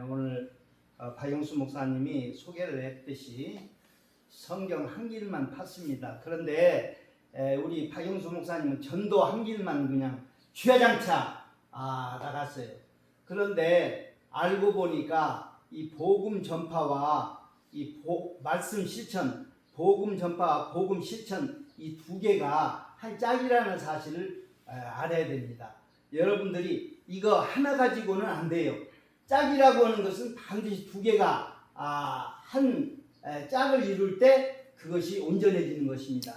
오늘 박영수 목사님이 소개를 했듯이 성경 한 길만 팠습니다. 그런데 우리 박영수 목사님은 전도 한 길만 그냥 주야장차 나갔어요. 그런데 알고 보니까 이 복음 전파와 이 말씀 실천, 복음 전파와 복음 실천 이 두 개가 한 짝이라는 사실을 알아야 됩니다. 여러분들이 이거 하나 가지고는 안 돼요. 짝이라고 하는 것은 반드시 두 개가 한 짝을 이룰 때 그것이 온전해지는 것입니다.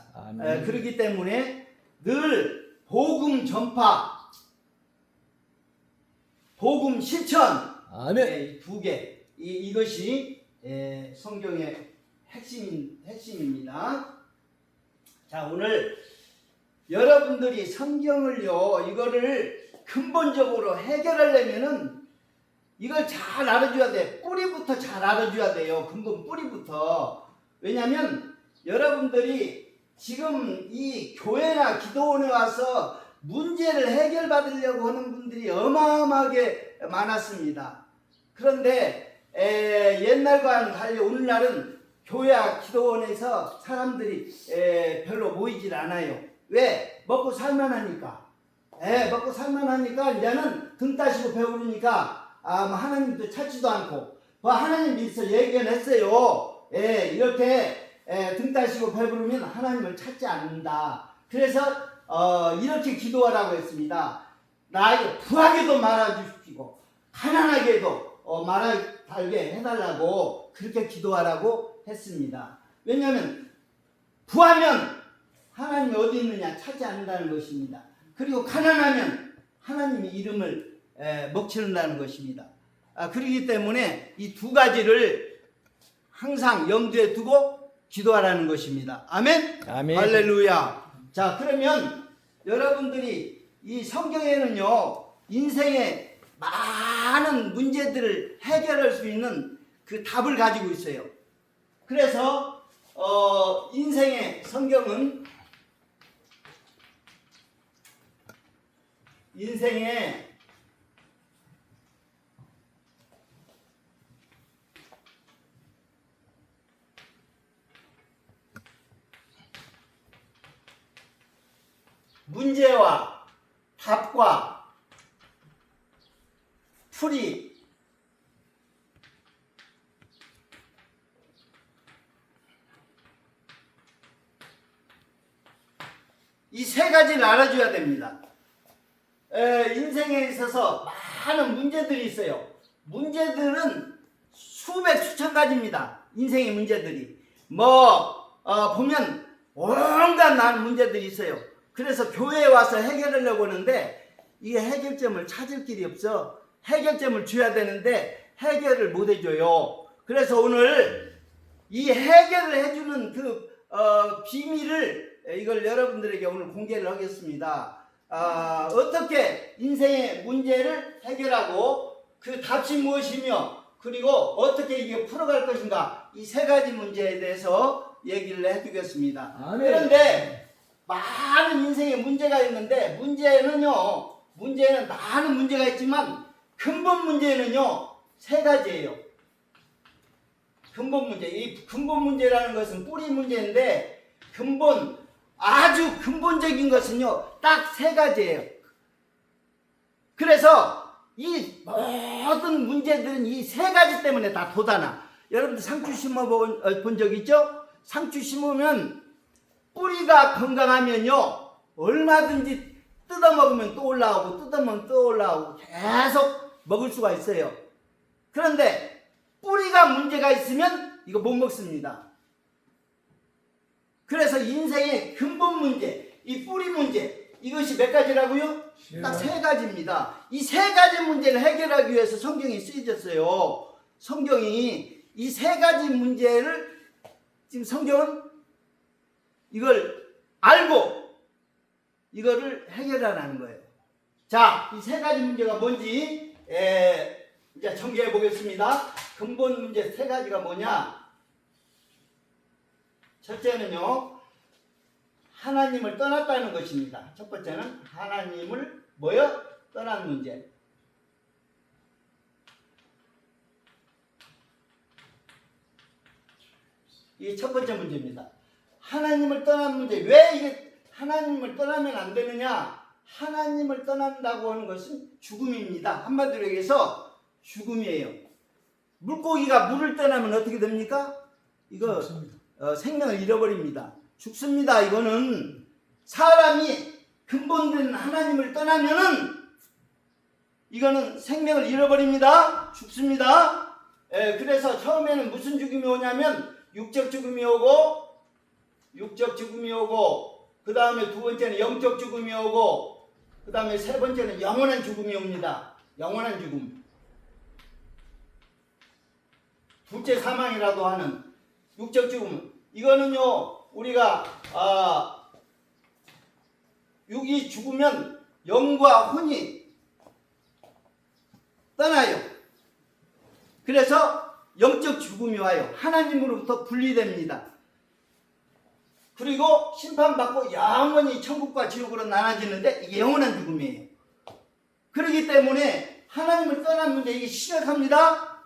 그렇기 때문에 늘 복음 전파, 복음 실천, 이 두 개, 이것이 성경의 핵심입니다. 자, 오늘 여러분들이 성경을요, 이거를 근본적으로 해결하려면은 이걸 잘 알아줘야 돼. 뿌리부터 잘 알아줘야 돼요. 근본 뿌리부터. 왜냐하면 여러분들이 지금 이 교회나 기도원에 와서 문제를 해결받으려고 하는 분들이 어마어마하게 많았습니다. 그런데 옛날과는 달리 오늘날은 교회와 기도원에서 사람들이 별로 모이질 않아요. 왜? 먹고 살만하니까. 먹고 살만하니까 이제는 등 따시고 배부르니까 하나님도 찾지도 않고 하나님 믿어서 예견했어요. 이렇게 등 따시고 배부르면 하나님을 찾지 않는다. 그래서 이렇게 기도하라고 했습니다. 나에게 부하게도 말아주시고 가난하게도 말아달게 해달라고 그렇게 기도하라고 했습니다. 왜냐하면 부하면 하나님이 어디 있느냐 찾지 않는다는 것입니다. 그리고 가난하면 하나님의 이름을 먹칠한다는 것입니다. 그렇기 때문에 이 두 가지를 항상 염두에 두고 기도하라는 것입니다. 아멘? 아멘. 할렐루야. 자, 그러면 여러분들이 이 성경에는요, 인생의 많은 문제들을 해결할 수 있는 그 답을 가지고 있어요. 그래서 인생의 성경은 인생의 문제와 답과 풀이 이 세 가지를 알아줘야 됩니다. 인생에 있어서 많은 문제들이 있어요. 문제들은 수백 수천 가지입니다. 인생의 문제들이 보면 온갖 많은 문제들이 있어요. 그래서 교회에 와서 해결하려고 하는데 이게 해결점을 찾을 길이 없어. 해결점을 줘야 되는데 해결을 못 해줘요. 그래서 오늘 이 해결을 해주는 그 비밀을 이걸 여러분들에게 오늘 공개를 하겠습니다. 어떻게 인생의 문제를 해결하고 그 답이 무엇이며 그리고 어떻게 이게 풀어갈 것인가, 이 세 가지 문제에 대해서 얘기를 해주겠습니다. 그런데 많은 인생에 문제가 있는데 문제는 많은 문제가 있지만 근본 문제는요 세 가지예요. 근본 문제. 이 근본 문제라는 것은 뿌리 문제인데 아주 근본적인 것은요 딱 세 가지예요. 그래서 이 모든 문제들은 이 세 가지 때문에 다 돋아나. 여러분들 상추 심어 본 적 있죠? 상추 심으면 뿌리가 건강하면요 얼마든지 뜯어먹으면 또 올라오고 뜯어먹으면 또 올라오고 계속 먹을 수가 있어요. 그런데 뿌리가 문제가 있으면 이거 못 먹습니다. 그래서 인생의 근본 문제, 이 뿌리 문제, 이것이 몇 가지라고요? 딱 세 가지입니다. 이 세 가지 문제를 해결하기 위해서 성경이 쓰여졌어요. 성경이 이 세 가지 문제를 지금 성경은 이걸 알고 이거를 해결하라는 거예요. 자, 이 세 가지 문제가 뭔지 이제 정리해 보겠습니다. 근본 문제 세 가지가 뭐냐? 첫째는요, 하나님을 떠났다는 것입니다. 첫 번째는 하나님을 떠난 문제. 이게 첫 번째 문제입니다. 하나님을 떠난 문제. 왜 이게 하나님을 떠나면 안 되느냐? 하나님을 떠난다고 하는 것은 죽음입니다. 한마디로 얘기해서 죽음이에요. 물고기가 물을 떠나면 어떻게 됩니까? 이거 생명을 잃어버립니다. 죽습니다. 이거는 사람이 근본된 하나님을 떠나면은 이거는 생명을 잃어버립니다. 죽습니다. 그래서 처음에는 무슨 죽음이 오냐면 육적 죽음이 오고 그 다음에 두 번째는 영적 죽음이 오고 그 다음에 세 번째는 영원한 죽음이 옵니다. 영원한 죽음. 둘째 사망이라도 하는 육적 죽음. 이거는요 우리가 육이 죽으면 영과 혼이 떠나요. 그래서 영적 죽음이 와요. 하나님으로부터 분리됩니다. 그리고 심판받고 영원히 천국과 지옥으로 나눠지는데 이게 영원한 죽음이에요. 그렇기 때문에 하나님을 떠난 문제 이게 심각합니다.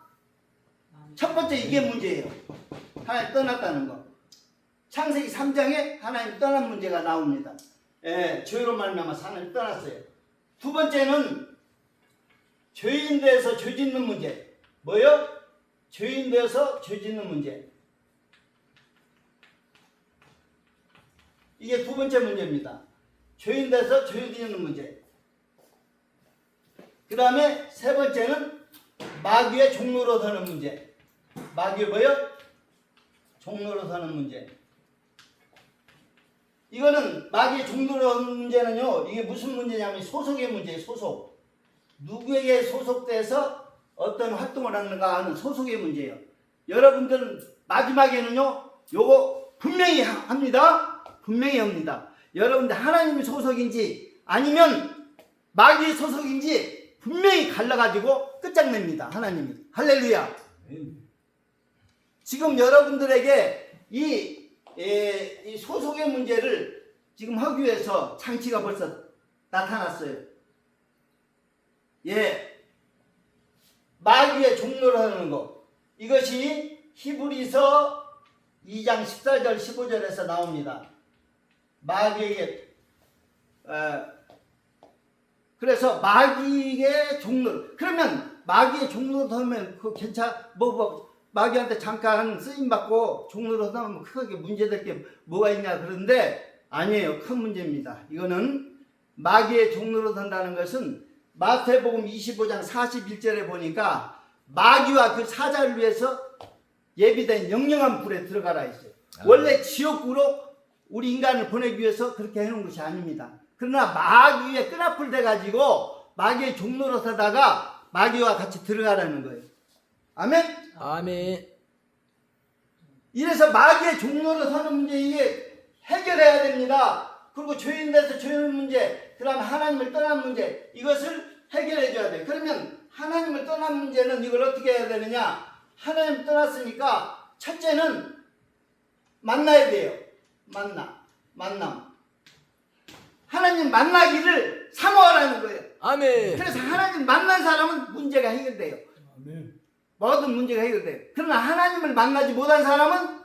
첫 번째 이게 문제예요. 하나님 떠났다는 거. 창세기 3장에 하나님 떠난 문제가 나옵니다. 죄로 말미암아 하나님 떠났어요. 두 번째는 죄인 되어서 죄 짓는 문제. 뭐요? 죄인 되어서 죄 짓는 문제. 이게 두 번째 문제입니다. 죄인 되어서 죄 짓는 문제. 그 다음에 세 번째는 마귀의 종로로 서는 문제. 마귀의 뭐요? 종로로 서는 문제. 이거는 마귀의 종로로 서는 문제는요, 이게 무슨 문제냐면 소속의 문제예요. 소속. 누구에게 소속돼서 어떤 활동을 하는가 하는 소속의 문제예요. 여러분들은 마지막에는요, 요거 분명히 합니다. 분명히 합니다. 여러분들 하나님의 소속인지 아니면 마귀의 소속인지 분명히 갈라가지고 끝장냅니다. 하나님이. 할렐루야. 지금 여러분들에게 이 소속의 문제를 지금 하기 위해서 장치가 벌써 나타났어요. 마귀의 종로를 하는 거. 이것이 히브리서 2장 14절 15절에서 나옵니다. 마귀에게 그래서 마귀의 종로. 그러면 마귀의 종로로 하면 그 마귀한테 잠깐 쓰임 받고 종로로 하면 크게 문제될 게 뭐가 있냐 그런데 아니에요. 큰 문제입니다. 이거는 마귀의 종로로 산다는 것은 마태복음 25장 41절에 보니까 마귀와 그 사자를 위해서 예비된 영영한 불에 들어가라 했어요. 원래 지옥으로 우리 인간을 보내기 위해서 그렇게 해놓은 것이 아닙니다. 그러나 마귀의 끈앞을 대가지고 마귀의 종로로 서다가 마귀와 같이 들어가라는 거예요. 아멘? 아멘. 이래서 마귀의 종로로 서는 문제 이게 해결해야 됩니다. 그리고 죄인 돼서 죄인 문제, 그 다음에 하나님을 떠난 문제, 이것을 해결해 줘야 돼요. 그러면 하나님을 떠난 문제는 이걸 어떻게 해야 되느냐? 하나님 떠났으니까 첫째는 만나야 돼요. 만남. 하나님 만나기를 사모하라는 거예요. 아멘. 그래서 하나님 만난 사람은 문제가 해결돼요. 아멘. 모든 문제가 해결돼요. 그러나 하나님을 만나지 못한 사람은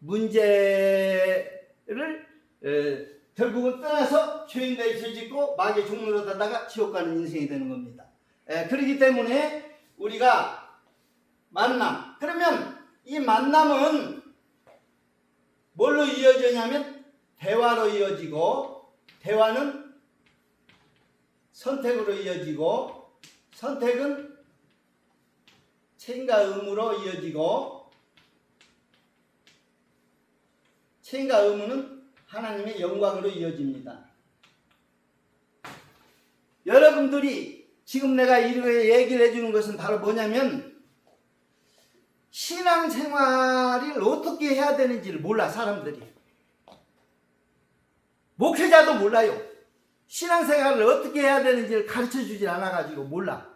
문제를 결국은 떠나서 죄인 되어 죄 짓고 마귀의 종로로 가다가 지옥 가는 인생이 되는 겁니다. 그렇기 때문에 우리가 만남. 그러면 이 만남은 뭘로 이어지냐면 대화로 이어지고, 대화는 선택으로 이어지고, 선택은 책임과 의무로 이어지고, 책임과 의무는 하나님의 영광으로 이어집니다. 여러분들이 지금 내가 이렇게 얘기를 해주는 것은 바로 뭐냐면 신앙생활을 어떻게 해야 되는지를 몰라. 사람들이 목회자도 몰라요. 신앙생활을 어떻게 해야 되는지를 가르쳐주질 않아가지고 몰라.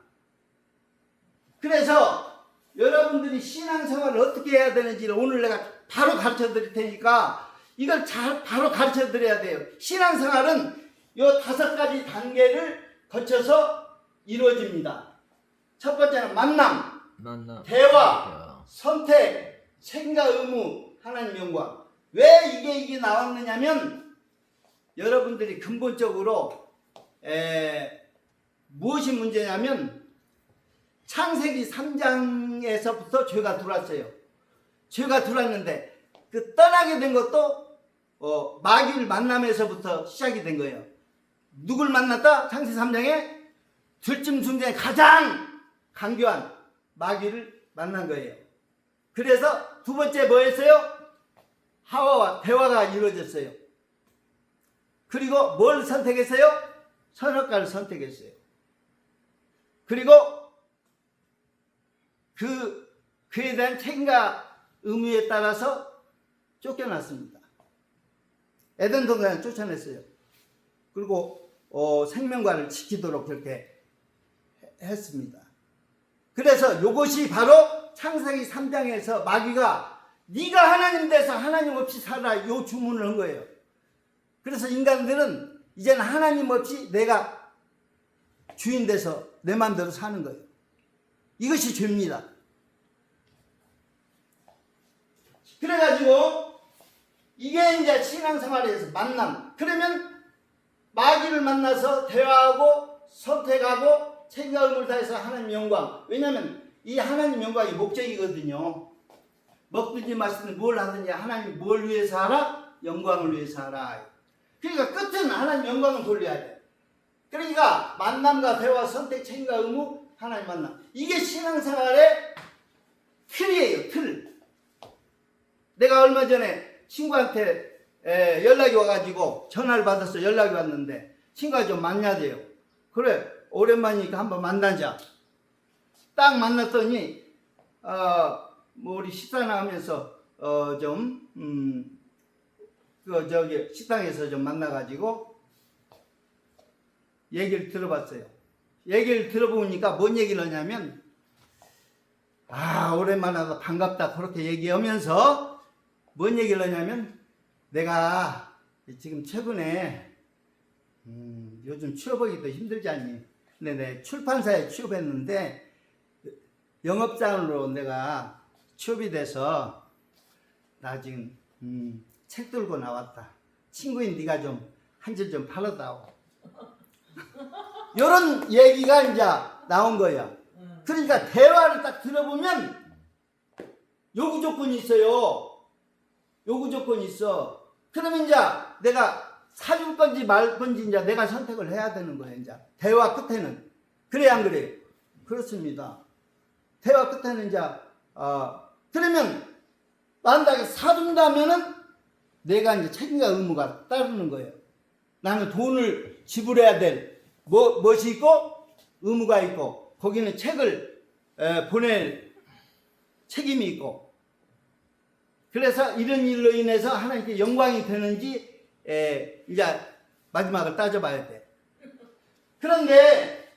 그래서 여러분들이 신앙생활을 어떻게 해야 되는지를 오늘 내가 바로 가르쳐 드릴 테니까 이걸 바로 가르쳐 드려야 돼요. 신앙생활은 이 5가지 단계를 거쳐서 이루어집니다. 첫 번째는 만남, 대화, 선택, 책임과 의무, 하나님 영광. 왜 이게 나왔느냐면 여러분들이 근본적으로 무엇이 문제냐면 창세기 3장에서부터 죄가 들어왔어요. 죄가 들어왔는데 그 떠나게 된 것도 마귀를 만남에서부터 시작이 된 거예요. 누굴 만났다? 창세기 3장에 들짐승 중에 가장 강교한 마귀를 만난 거예요. 그래서 두 번째 뭐 했어요? 하와와 대화가 이루어졌어요. 그리고 뭘 선택했어요? 선악과를 선택했어요. 그리고 그에 대한 책임과 의무에 따라서 쫓겨났습니다. 에덴 동산에 쫓아냈어요. 그리고 생명과를 지키도록 그렇게 했습니다. 그래서 이것이 바로 창세기 3장에서 마귀가 네가 하나님 돼서 하나님 없이 살아 요 주문을 한 거예요. 그래서 인간들은 이제는 하나님 없이 내가 주인 돼서 내 마음대로 사는 거예요. 이것이 죄입니다. 그래가지고 이게 이제 신앙생활에서 만남. 그러면 마귀를 만나서 대화하고 선택하고 책임과 의무를 다해서 하나님 영광. 왜냐하면 이 하나님 영광이 목적이거든요. 먹든지 마시든지 뭘 하든지 하나님 뭘 위해서 하라? 영광을 위해서 하라. 그러니까 끝은 하나님 영광을 돌려야 돼. 그러니까 만남과 대화, 선택, 책임과 의무, 하나님 만남. 이게 신앙생활의 틀이에요. 틀. 내가 얼마 전에 친구한테 연락이 와가지고 전화를 받았어. 연락이 왔는데 친구가 좀 만나대요. 그래 오랜만이니까 한번 만나자. 딱 만났더니 뭐 우리 식사나 하면서 식당에서 좀 만나가지고 얘기를 들어봤어요. 얘기를 들어보니까 뭔 얘기를 하냐면 오랜만에 하다 반갑다 그렇게 얘기하면서 뭔 얘기를 하냐면 내가 지금 최근에 요즘 취업하기도 힘들지 않니? 근데 내 출판사에 취업했는데 영업장으로 내가 취업이 돼서 나 지금 책 들고 나왔다. 친구인 네가 좀 한 줄 좀 팔아다오. 이런 얘기가 이제 나온 거야. 그러니까 대화를 딱 들어보면 요구 조건이 있어요. 요구 조건이 있어. 그러면 이제 내가 사줄 건지 말 건지 이제 내가 선택을 해야 되는 거예요. 이제 대화 끝에는. 그래 안 그래요? 그렇습니다. 대화 끝에는 이제 그러면 만약에 사준다면은 내가 이제 책임과 의무가 따르는 거예요. 나는 돈을 지불해야 될 무엇이 있고 의무가 있고 거기는 책을 보낼 책임이 있고 그래서 이런 일로 인해서 하나님께 영광이 되는지 이제 마지막을 따져봐야 돼. 그런데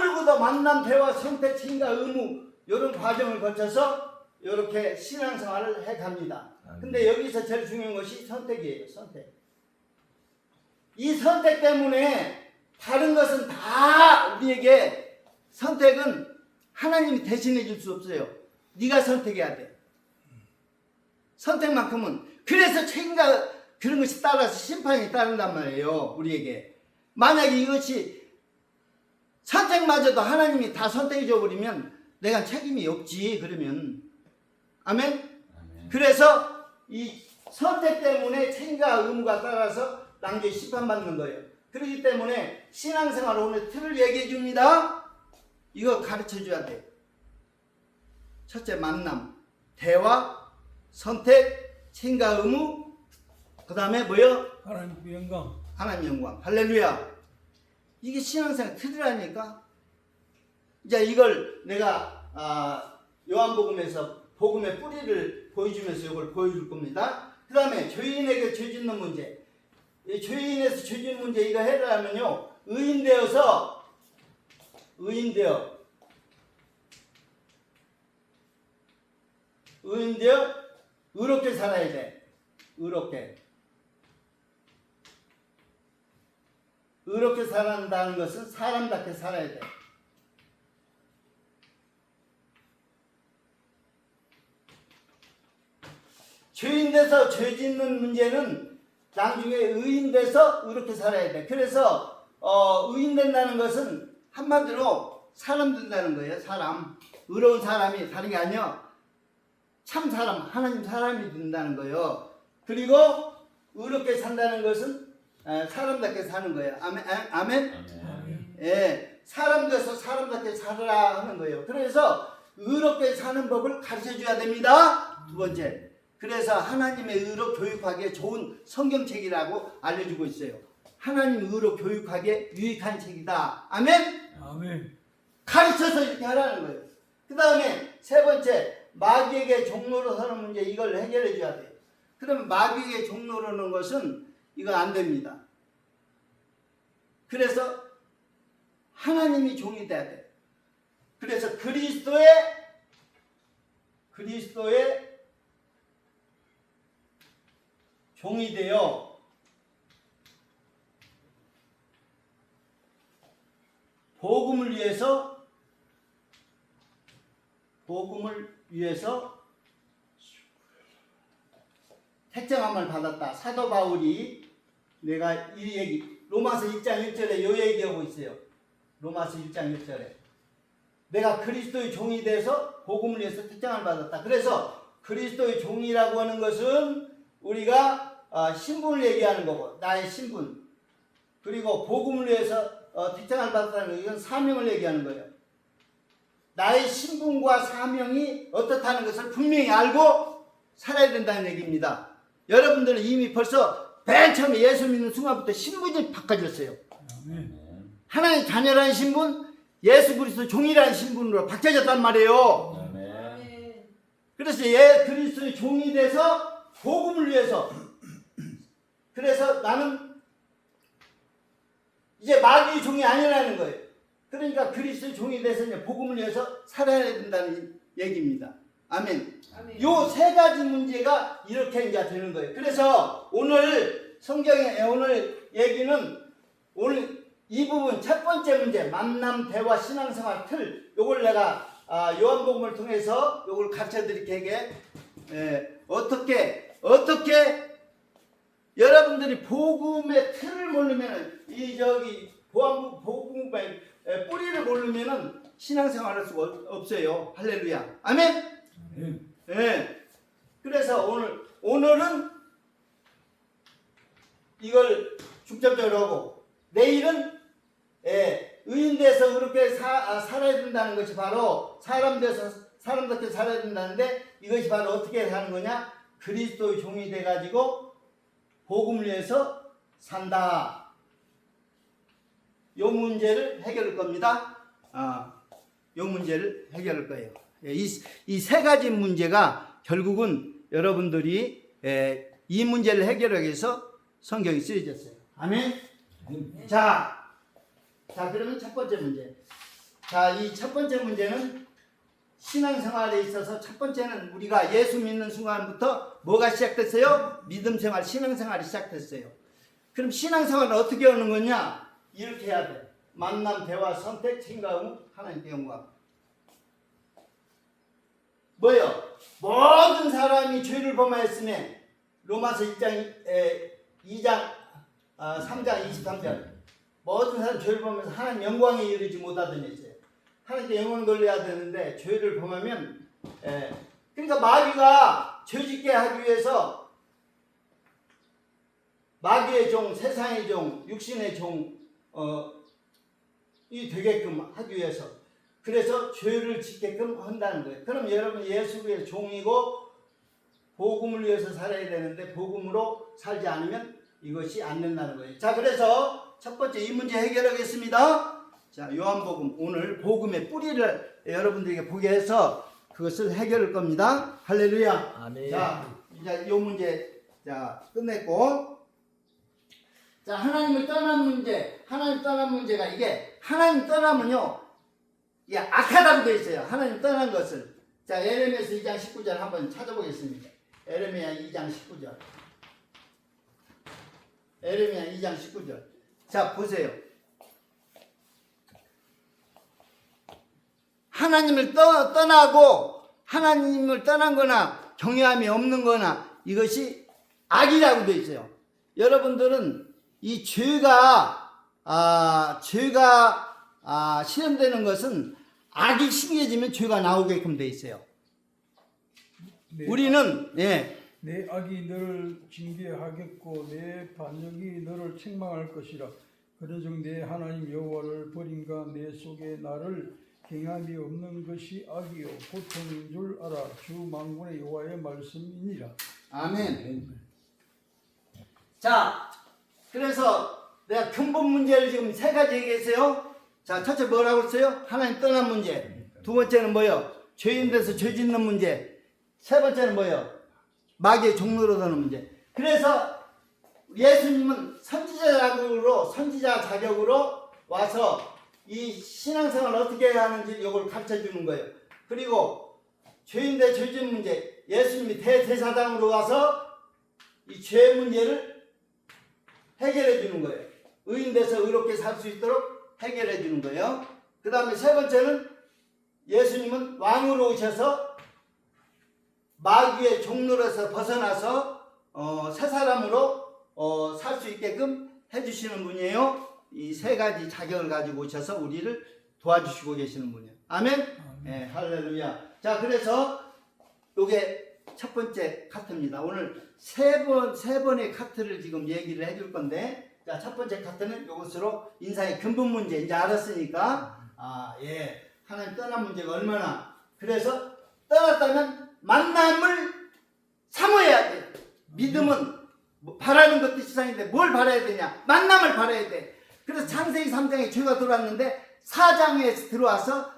누구도 만남, 대화, 선택, 책임과 의무 이런 과정을 거쳐서 이렇게 신앙생활을 해갑니다. 근데 여기서 제일 중요한 것이 선택이에요. 선택. 이 선택 때문에 다른 것은 다 우리에게 선택은 하나님이 대신해 줄 수 없어요. 네가 선택해야 돼. 선택만큼은. 그래서 책임과 그런 것이 따라서 심판이 따른단 말이에요. 우리에게. 만약에 이것이 선택마저도 하나님이 다 선택해 줘버리면 내가 책임이 없지. 그러면 아멘? 그래서 이 선택 때문에 책임과 의무가 따라서 낭비에 심판받는 거예요. 그렇기 때문에 신앙생활 오늘 틀을 얘기해 줍니다. 이거 가르쳐 줘야 돼. 첫째 만남, 대화, 선택, 책임과 의무, 그 다음에 뭐요? 하나님 영광. 하나님 영광. 할렐루야. 이게 신앙생활 틀이라니까. 이제 이걸 내가 요한복음에서 복음의 뿌리를 보여주면서 이걸 보여줄 겁니다. 그 다음에 죄인에게 죄 짓는 문제. 이 죄인에서 죄 짓는 문제 이거 해결하면요. 의인 되어 의롭게 살아야 돼. 의롭게 살아간다는 것은 사람답게 살아야 돼. 죄인 돼서 죄 짓는 문제는 나중에 의인 돼서 의롭게 살아야 돼. 그래서 의인 된다는 것은 한마디로 사람 된다는 거예요. 사람. 의로운 사람이 다른 게 아니요. 참 사람, 하나님 사람이 된다는 거예요. 그리고 의롭게 산다는 것은 사람답게 사는 거예요. 아멘. 아멘. 예, 사람 돼서 사람답게 살아라 하는 거예요. 그래서 의롭게 사는 법을 가르쳐 줘야 됩니다. 두 번째. 그래서 하나님의 의로 교육하기에 좋은 성경책이라고 알려주고 있어요. 하나님 의로 교육하기에 유익한 책이다. 아멘? 아멘. 가르쳐서 이렇게 하라는 거예요. 그 다음에 세 번째, 마귀에게 종로로 서는 문제, 이걸 해결해 줘야 돼요. 그러면 마귀에게 종로로는 것은 이거 안 됩니다. 그래서 하나님이 종이 돼야 돼요. 그래서 그리스도의 종이 되어 복음을 위해서 택정함을 받았다. 사도 바울이 내가 이 얘기 로마서 1장 1절에 요 얘기하고 있어요. 로마서 1장 1절에 내가 그리스도의 종이 돼서 복음을 위해서 택정함을 받았다. 그래서 그리스도의 종이라고 하는 것은 우리가 신분을 얘기하는 거고, 나의 신분, 그리고 복음을 위해서 택정함을 받았다는 거, 이건 사명을 얘기하는 거예요. 나의 신분과 사명이 어떻다는 것을 분명히 알고 살아야 된다는 얘기입니다. 여러분들은 이미 벌써 맨 처음에 예수 믿는 순간부터 신분이 바꿔졌어요. 아멘. 하나님 자녀라는 신분, 예수 그리스도 종이라는 신분으로 바뀌어졌단 말이에요. 아멘. 그래서 그리스도의 종이 돼서 복음을 위해서, 그래서 나는 이제 마귀의 종이 아니라는 거예요. 그러니까 그리스도의 종이 돼서 이제 복음을 위해서 살아야 된다는 얘기입니다. 아멘. 아멘. 요 세 가지 문제가 이렇게 이제 되는 거예요. 그래서 오늘 성경의 오늘 얘기는 오늘 이 부분 첫 번째 문제, 만남, 대화, 신앙생활 틀, 요걸 내가 요한복음을 통해서 요걸 가르쳐 드릴게. 어떻게 여러분들이 복음의 틀을 모르면은 복음의 뿌리를 모르면은 신앙생활할 수가 없어요. 할렐루야. 아멘. 아멘. 예. 그래서 오늘은 이걸 중점적으로 하고, 내일은 의인 돼서 그렇게 살아야 된다는 것이 바로 사람 돼서 사람답게 살아야 된다는데, 이것이 바로 어떻게 사는 거냐? 그리스도의 종이 돼가지고 복음을 위해서 산다. 요 문제를 해결할 겁니다. 요 문제를 해결할 거예요. 이 세 가지 문제가 결국은 여러분들이 이 문제를 해결하기 위해서 성경이 쓰여졌어요. 아멘. 자, 그러면 첫 번째 문제. 자, 이 첫 번째 문제는 신앙생활에 있어서 첫 번째는 우리가 예수 믿는 순간부터 뭐가 시작됐어요? 믿음 생활, 신앙생활이 시작됐어요. 그럼 신앙생활은 어떻게 하는 거냐? 이렇게 해야 돼. 만남, 대화, 선택, 책임과 의무, 하나님께 영광. 뭐요? 모든 사람이 죄를 범하였으면 로마서 2장 3장 23절 모든 사람 죄를 범하면서 하나님 영광에 이르지 못하더니 있어요. 하나님께 영광 돌려야 되는데 죄를 범하면 그러니까 마귀가 죄짓게 하기 위해서 마귀의 종, 세상의 종, 육신의 종이 되게끔 하기 위해서, 그래서 죄를 짓게끔 한다는 거예요. 그럼 여러분 예수의 종이고 복음을 위해서 살아야 되는데 복음으로 살지 않으면 이것이 안 된다는 거예요. 자, 그래서 첫 번째 이 문제 해결하겠습니다. 자, 요한복음 오늘 복음의 뿌리를 여러분들에게 보게 해서 그것을 해결할 겁니다. 할렐루야. 아멘. 자, 이제 요 문제 끝냈고, 자, 하나님을 떠난 문제. 하나님 떠난 문제가 이게 하나님 떠나면요, 예, 악하다고 되어 있어요. 하나님 떠난 것을. 자, 에레미야서 2장 19절 한번 찾아보겠습니다. 에레미야 2장 19절. 에레미야 2장 19절. 자, 보세요. 하나님을 떠나고 하나님을 떠난 거나 경외함이 없는 거나 이것이 악이라고 되어 있어요. 여러분들은 이 죄가 실현되는 것은 악이 심해지면 죄가 나오게끔 되어 있어요. 우리는 내 악이 너를 징계하겠고 내 반역이 너를 책망할 것이라. 그러즉 내 하나님 여호와를 버린가 내 속에 나를 경함이 없는 것이 악이요 고통인 줄 알아. 주 만군의 여호와의 말씀이니라. 아멘. 자, 그래서 내가 근본 문제를 지금 세 가지 얘기했어요. 자, 첫째 뭐라고 했어요? 하나님 떠난 문제. 두 번째는 뭐요? 죄인 돼서 죄 짓는 문제. 세 번째는 뭐요? 마귀의 종로로 드는 문제. 그래서 예수님은 선지자 자격으로 와서 이 신앙생활을 어떻게 해야 하는지 이걸 가르쳐 주는 거예요. 그리고 죄인 대 죄 짓는 문제. 예수님이 대제사장으로 와서 이 죄 문제를 해결해 주는 거예요. 의인 돼서 의롭게 살 수 있도록 해결해 주는 거예요. 그 다음에 세 번째는 예수님은 왕으로 오셔서 마귀의 종로에서 벗어나서 새 사람으로 살 수 있게끔 해주시는 분이에요. 이 세 가지 자격을 가지고 오셔서 우리를 도와주시고 계시는 분이에요. 아멘? 네, 할렐루야. 자, 그래서 이게 첫 번째 카트입니다. 오늘 세 번의 카트를 지금 얘기를 해줄 건데, 자, 첫 번째 카트는 이것으로 인사의 근본 문제 이제 알았으니까, 하나님 떠난 문제가 얼마나. 그래서 떠났다면 만남을 사모해야 돼. 믿음은 바라는 것도 세상인데 뭘 바라야 되냐? 만남을 바라야 돼. 그래서 창세기 3장에 죄가 들어왔는데 4장에 들어와서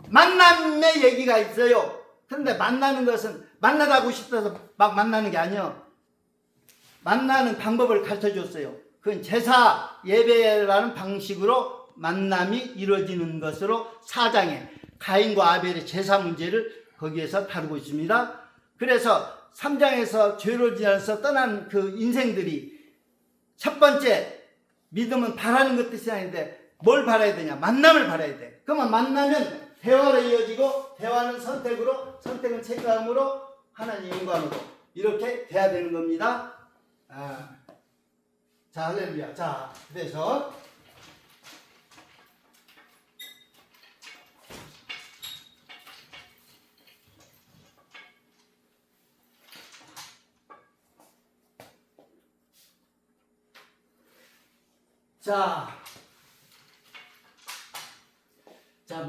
만남의 얘기가 있어요. 그런데 만나는 것은 만나다고 싶어서 막 만나는 게 아니에요. 만나는 방법을 가르쳐 줬어요. 그건 제사 예배라는 방식으로 만남이 이루어지는 것으로 4장에 가인과 아벨의 제사 문제를 거기에서 다루고 있습니다. 그래서 3장에서 죄로 지어서 떠난 그 인생들이 첫 번째 믿음은 바라는 것도 아닌데 뭘 바라야 되냐? 만남을 바라야 돼. 그러면 만나면 대화로 이어지고 대화는 선택으로, 선택은 책임으로, 하나님 영광으로 이렇게 돼야 되는 겁니다. 자, 할렐루야. 자, 그래서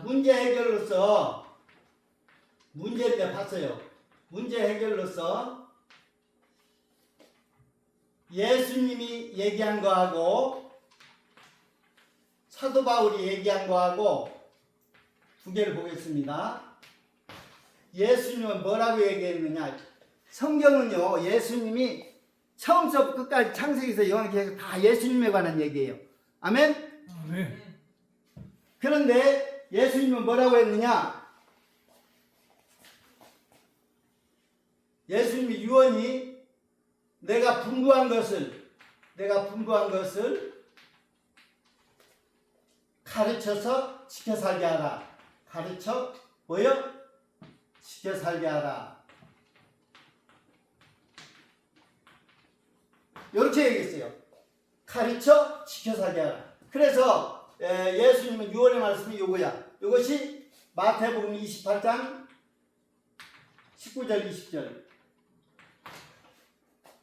문제 해결로서 문제를 봤어요. 문제 해결로서 예수님이 얘기한 거하고 사도 바울이 얘기한 거하고 두 개를 보겠습니다. 예수님은 뭐라고 얘기했느냐? 성경은요, 예수님이 처음부터 끝까지 창세기에서 요한계시록 다 예수님에 관한 얘기예요. 아멘? 아멘. 그런데 예수님은 뭐라고 했느냐? 예수님이 유언이 내가 분부한 것을 가르쳐서 지켜 살게 하라. 가르쳐 뭐요? 지켜 살게 하라. 이렇게 얘기했어요. 가르쳐 지켜 살게 하라. 그래서 예수님은 유언의 말씀이 요거야. 이것이 마태복음 28장 19절 20절.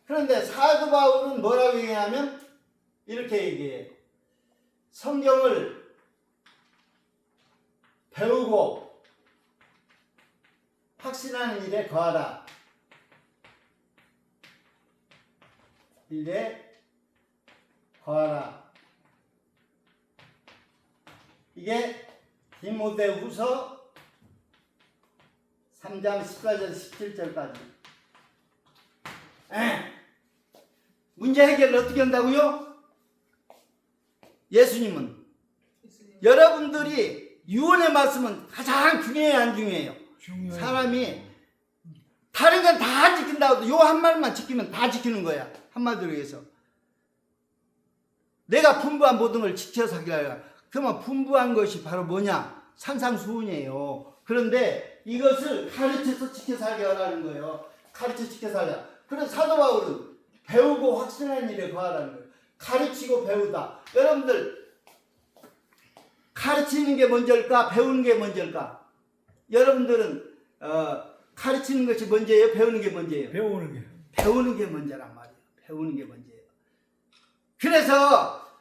그런데 사도 바울은 뭐라고 얘기하면 이렇게 얘기해요. 성경을 배우고 확신하는 일에 거하라. 일에 거하라. 이게 디모데후서 3장 14절 17절까지. 문제 해결을 어떻게 한다고요? 예수님은 여러분들이 유언의 말씀은 가장 중요해요, 안 중요해요? 중요해요. 사람이 다른 건 다 지킨다고 요 한 말만 지키면 다 지키는 거야. 한마디로 해서 내가 분부한 모든 걸 지켜서 하기라. 그러면 분부한 것이 바로 뭐냐? 산상수훈이에요. 그런데 이것을 가르쳐서 지켜 살게 하라는 거예요. 가르쳐 지켜 살라. 그래서 사도 바울은 배우고 확신하는 일에 거하라는 거예요. 가르치고 배우다. 여러분들 가르치는 게 먼저일까? 배우는 게 먼저일까? 여러분들은 가르치는 것이 먼저예요? 배우는 게 먼저예요? 배우는 게. 배우는 게 먼저란 말이에요. 배우는 게 먼저예요. 그래서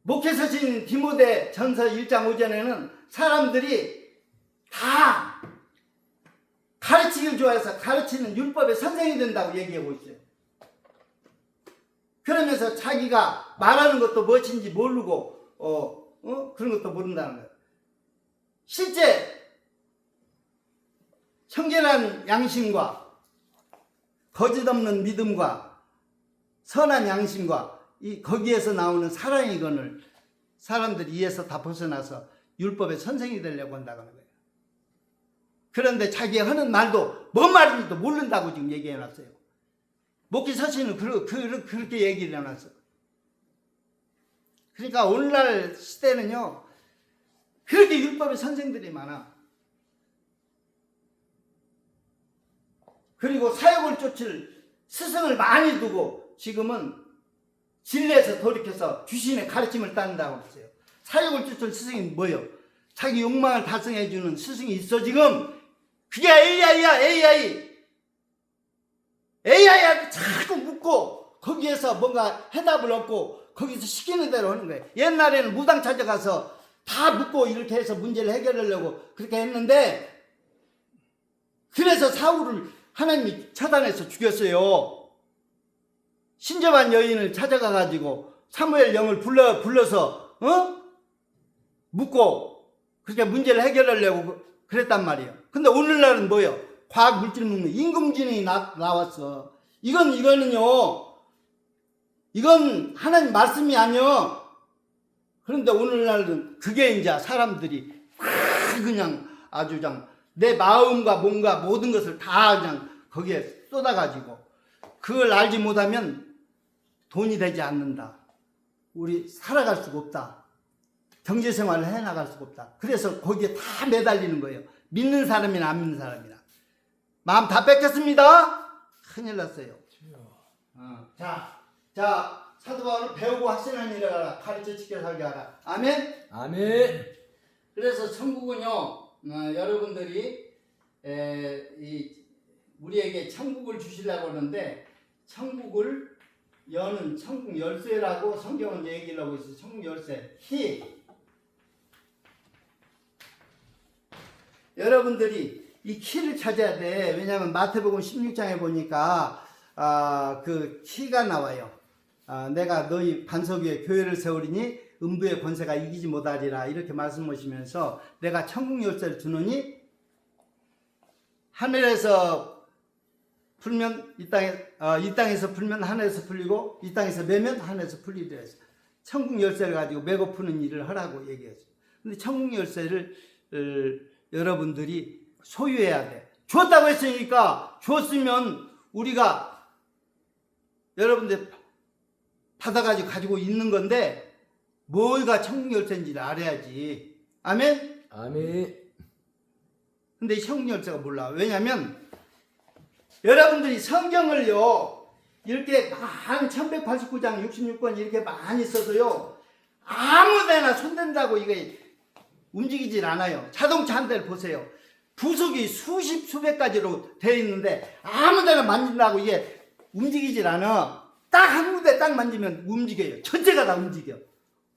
목회서신 디모데 전서 1장 5절에는 사람들이 다 가르치기를 좋아해서 가르치는 율법의 선생이 된다고 얘기하고 있어요. 그러면서 자기가 말하는 것도 무엇인지 모르고 그런 것도 모른다는 거예요. 실제 청결한 양심과 거짓 없는 믿음과 선한 양심과 거기에서 나오는 사랑의 건을 사람들이 이에서 다 벗어나서 율법의 선생이 되려고 한다고 하는 거예요. 그런데 자기가 하는 말도 뭔 말인지도 모른다고 지금 얘기해 놨어요. 목회 서신은 그렇게 얘기를 해놨어요. 그러니까 오늘날 시대는요, 그렇게 율법의 선생들이 많아. 그리고 사역을 쫓을 스승을 많이 두고 지금은 진리에서 돌이켜서 귀신의 가르침을 따른다고 했어요. 사역을 쫓을 스승이 뭐예요? 자기 욕망을 달성해주는 스승이 있어 지금. 그게 AI야. AI한테 자꾸 묻고 거기에서 뭔가 해답을 얻고 거기서 시키는 대로 하는 거예요. 옛날에는 무당 찾아가서 다 묻고 이렇게 해서 문제를 해결하려고 그렇게 했는데, 그래서 사울을 하나님이 처단해서 죽였어요. 신접한 여인을 찾아가가지고 사무엘 영을 불러서 묻고 그렇게 문제를 해결하려고 그랬단 말이에요. 근데 오늘날은 뭐예요? 과학 물질 묻는 인공지능이 나왔어. 이거는요, 이건 하나님 말씀이 아니요. 그런데 오늘날은 그게 이제 사람들이 그냥 아주 그냥 내 마음과 몸과 모든 것을 다 그냥 거기에 쏟아가지고 그걸 알지 못하면 돈이 되지 않는다. 우리 살아갈 수가 없다. 경제생활을 해나갈 수가 없다. 그래서 거기에 다 매달리는 거예요. 믿는 사람이나 안 믿는 사람이나. 마음 다 뺏겼습니다. 큰일 났어요. 자, 사도 바울은 배우고 확신하는 일을 하라. 가르쳐 지켜 살게 하라. 아멘? 아멘. 그래서 천국은요, 여러분들이 우리에게 천국을 주시려고 하는데, 천국을 여는 천국 열쇠라고 성경은 얘기를 하고 있어요. 천국 열쇠. 여러분들이 이 키를 찾아야 돼. 왜냐하면 마태복음 16장에 보니까 그 키가 나와요. 내가 너희 반석 위에 교회를 세우리니 음부의 권세가 이기지 못하리라 이렇게 말씀하시면서 내가 천국 열쇠를 주노니 하늘에서 풀면 이 땅에서 풀면 하늘에서 풀리고 이 땅에서 매면 하늘에서 풀리리라 해서 천국 열쇠를 가지고 매고 푸는 일을 하라고 얘기했어요. 근데 천국 열쇠를 여러분들이 소유해야 돼. 줬다고 했으니까 줬으면 우리가 여러분들 받아가지고 가지고 있는 건데 뭐가 천국 열쇠인지를 알아야지. 아멘? 아멘. 근데 이 천국 열쇠가 몰라. 왜냐면 여러분들이 성경을요 이렇게 1189장 66권 이렇게 많이 써도요 아무데나 손댄다고 이게 움직이질 않아요. 자동차 한 대를 보세요. 부속이 수십 수백 가지로 되어 있는데 아무데나 만진다고 이게 움직이질 않아. 딱 한 군데 딱 만지면 움직여요. 전체가 다 움직여.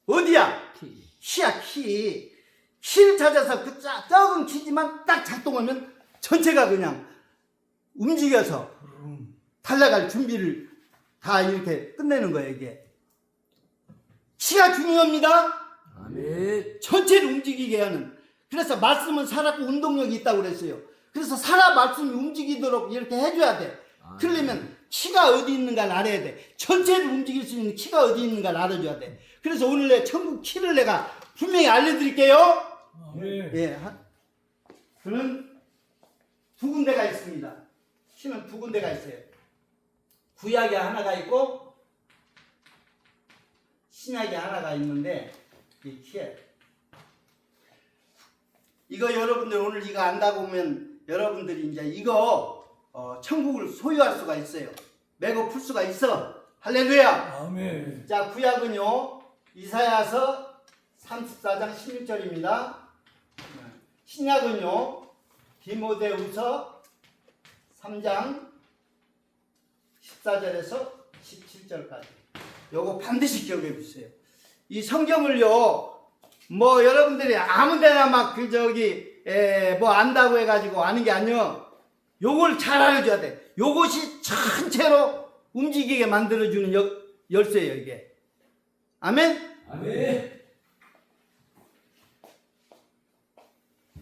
어디야? 키야, 키. 키를 찾아서 그 작은 키지만 딱 작동하면 전체가 그냥 움직여서 달려갈 준비를 다 이렇게 끝내는 거예요, 이게. 키가 중요합니다. 아멘. 전체를 움직이게 하는. 그래서 말씀은 살았고 운동력이 있다고 그랬어요. 그래서 살아 말씀이 움직이도록 이렇게 해줘야 돼. 그러려면 키가 어디 있는가를 알아야 돼. 전체를 움직일 수 있는 키가 어디 있는가를 알아줘야 돼. 그래서 오늘 내 천국 키를 내가 분명히 알려드릴게요. 예. 그는 두 군데가 있습니다. 키는 두 군데가 있어요. 구약에 하나가 있고 신약에 하나가 있는데 이 키에 이거 여러분들 오늘 이거 안다고 보면 여러분들이 이제 이거 천국을 소유할 수가 있어요. 메고 풀 수가 있어. 할렐루야. 아멘. 자, 구약은요 이사야서 34장 16절입니다. 신약은요 디모데후서 3장 14절에서 17절까지. 요거 반드시 기억해 주세요. 이 성경을요 뭐 여러분들이 아무데나 막 뭐 안다고 해가지고 아는 게 아니요. 요걸 잘 알려줘야 돼. 요것이 전체로 움직이게 만들어주는 열쇠예요, 이게. 아멘? 아멘.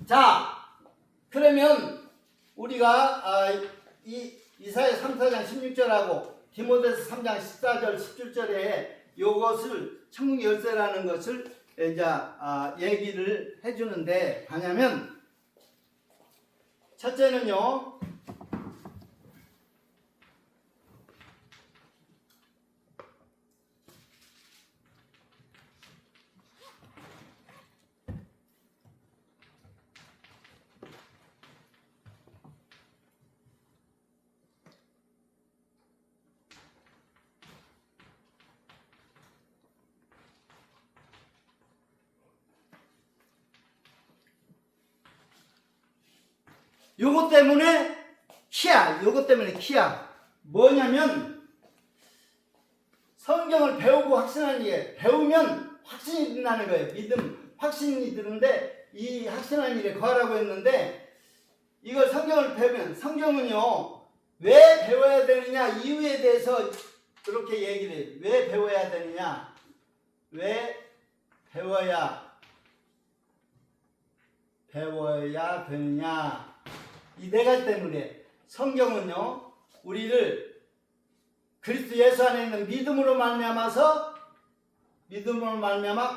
자, 그러면 우리가 이 이사야 34장 16절하고 디모데서 3장 14절 17절에 요것을 천국 열쇠라는 것을 이제 얘기를 해주는데, 뭐냐면 첫째는요 요것 때문에 키야. 뭐냐면 성경을 배우고 확신하는 게, 배우면 확신이 든다는 거예요. 믿음, 확신이 드는데 이 확신하는 일에 거하라고 했는데, 이걸 성경을 배우면, 성경은요 왜 배워야 되느냐 이유에 대해서 그렇게 얘기를 해요. 왜 배워야 되느냐, 왜 배워야 되느냐, 이 네 가지 때문에. 성경은요 우리를 그리스도 예수 안에 있는 믿음으로 말미암아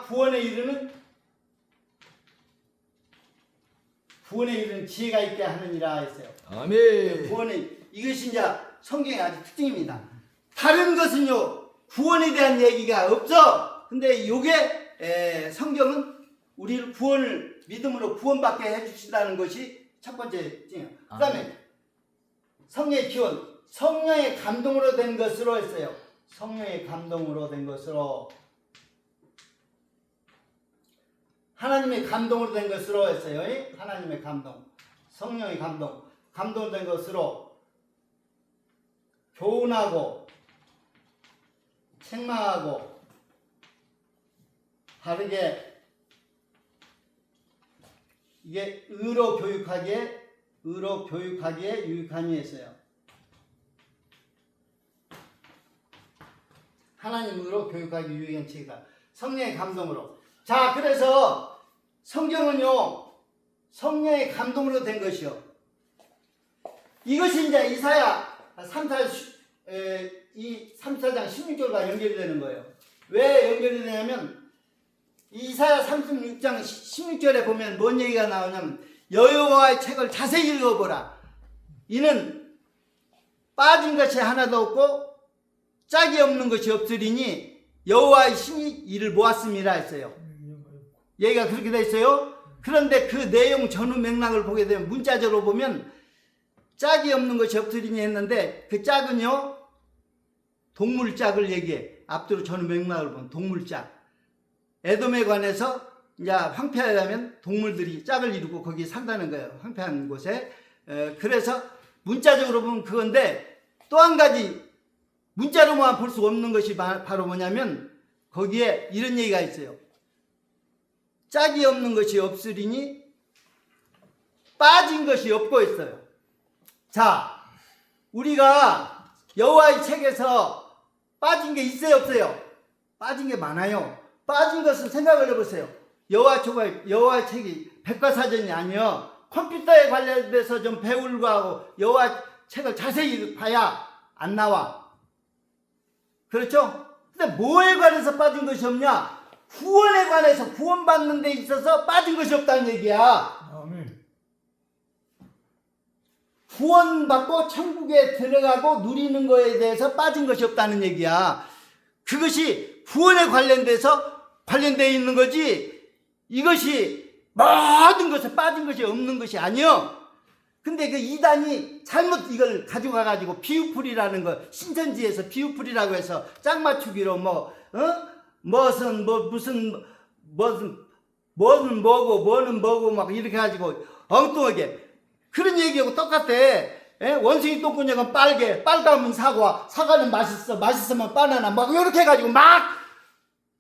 구원에 이르는 지혜가 있게 하느니라 했어요. 아멘. 이것이 이제 성경의 아주 특징입니다. 다른 것은요 구원에 대한 얘기가 없어. 근데 요게 성경은 우리를 믿음으로 구원받게 해주신다는 것이 첫 번째 특징이에요. 그 다음에 성령의 기원, 성령의 감동으로 된 것으로 했어요. 성령의 감동으로 된 것으로, 하나님의 감동으로 된 것으로 했어요. 하나님의 감동, 성령의 감동으로 된 것으로 교훈하고 책망하고 바르게, 이게 의로 교육하기에 유익하니 했어요. 하나님 의로 교육하기 유익한 책이다. 성령의 감동으로. 자, 그래서 성경은요 성령의 감동으로 된 것이요. 이것이 이제 이사야 34장 16절과 연결이 되는 거예요. 왜 연결이 되냐면 이사야 36장 16절에 보면 뭔 얘기가 나오냐면, 여호와의 책을 자세히 읽어보라. 이는 빠진 것이 하나도 없고 짝이 없는 것이 없으리니 여호와의 신이 이를 모았음이라 했어요. 얘기가 그렇게 돼 있어요. 그런데 그 내용 전후 맥락을 보게 되면, 문자적으로 보면 짝이 없는 것이 없으리니 했는데, 그 짝은요 동물 짝을 얘기해. 앞뒤로 전후 맥락을 보면 동물 짝. 에돔에 관해서 이제 황폐하려면 동물들이 짝을 이루고 거기 산다는 거예요. 황폐한 곳에. 그래서 문자적으로 보면 그건데, 또 한 가지 문자로만 볼 수 없는 것이 바로 뭐냐면, 거기에 이런 얘기가 있어요. 짝이 없는 것이 없으리니 빠진 것이 없고 있어요. 자, 우리가 여호와의 책에서 빠진 게 있어요, 없어요? 빠진 게 많아요. 빠진 것은 생각을 해보세요. 여호와의 책이 백과사전이 아니요, 컴퓨터에 관련돼서 좀 배우려고 하고 여호와 책을 자세히 봐야 안 나와. 그렇죠? 근데 뭐에 관해서 빠진 것이 없냐? 구원에 관해서, 구원받는 데 있어서 빠진 것이 없다는 얘기야. 아멘. 구원받고 천국에 들어가고 누리는 거에 대해서 빠진 것이 없다는 얘기야. 그것이 구원에 관련되어 있는 거지, 이것이 모든 것에 빠진 것이 없는 것이 아니요. 근데 그 이단이 잘못 이걸 가져가가지고 비유풀이라는 거, 신천지에서 비유풀이라고 해서 짝 맞추기로 무슨 뭐고 막 이렇게 가지고 엉뚱하게 그런 얘기하고 똑같아. 원숭이 똥구녕은 빨가면 사과는 맛있으면 바나나 막 이렇게 해가지고 막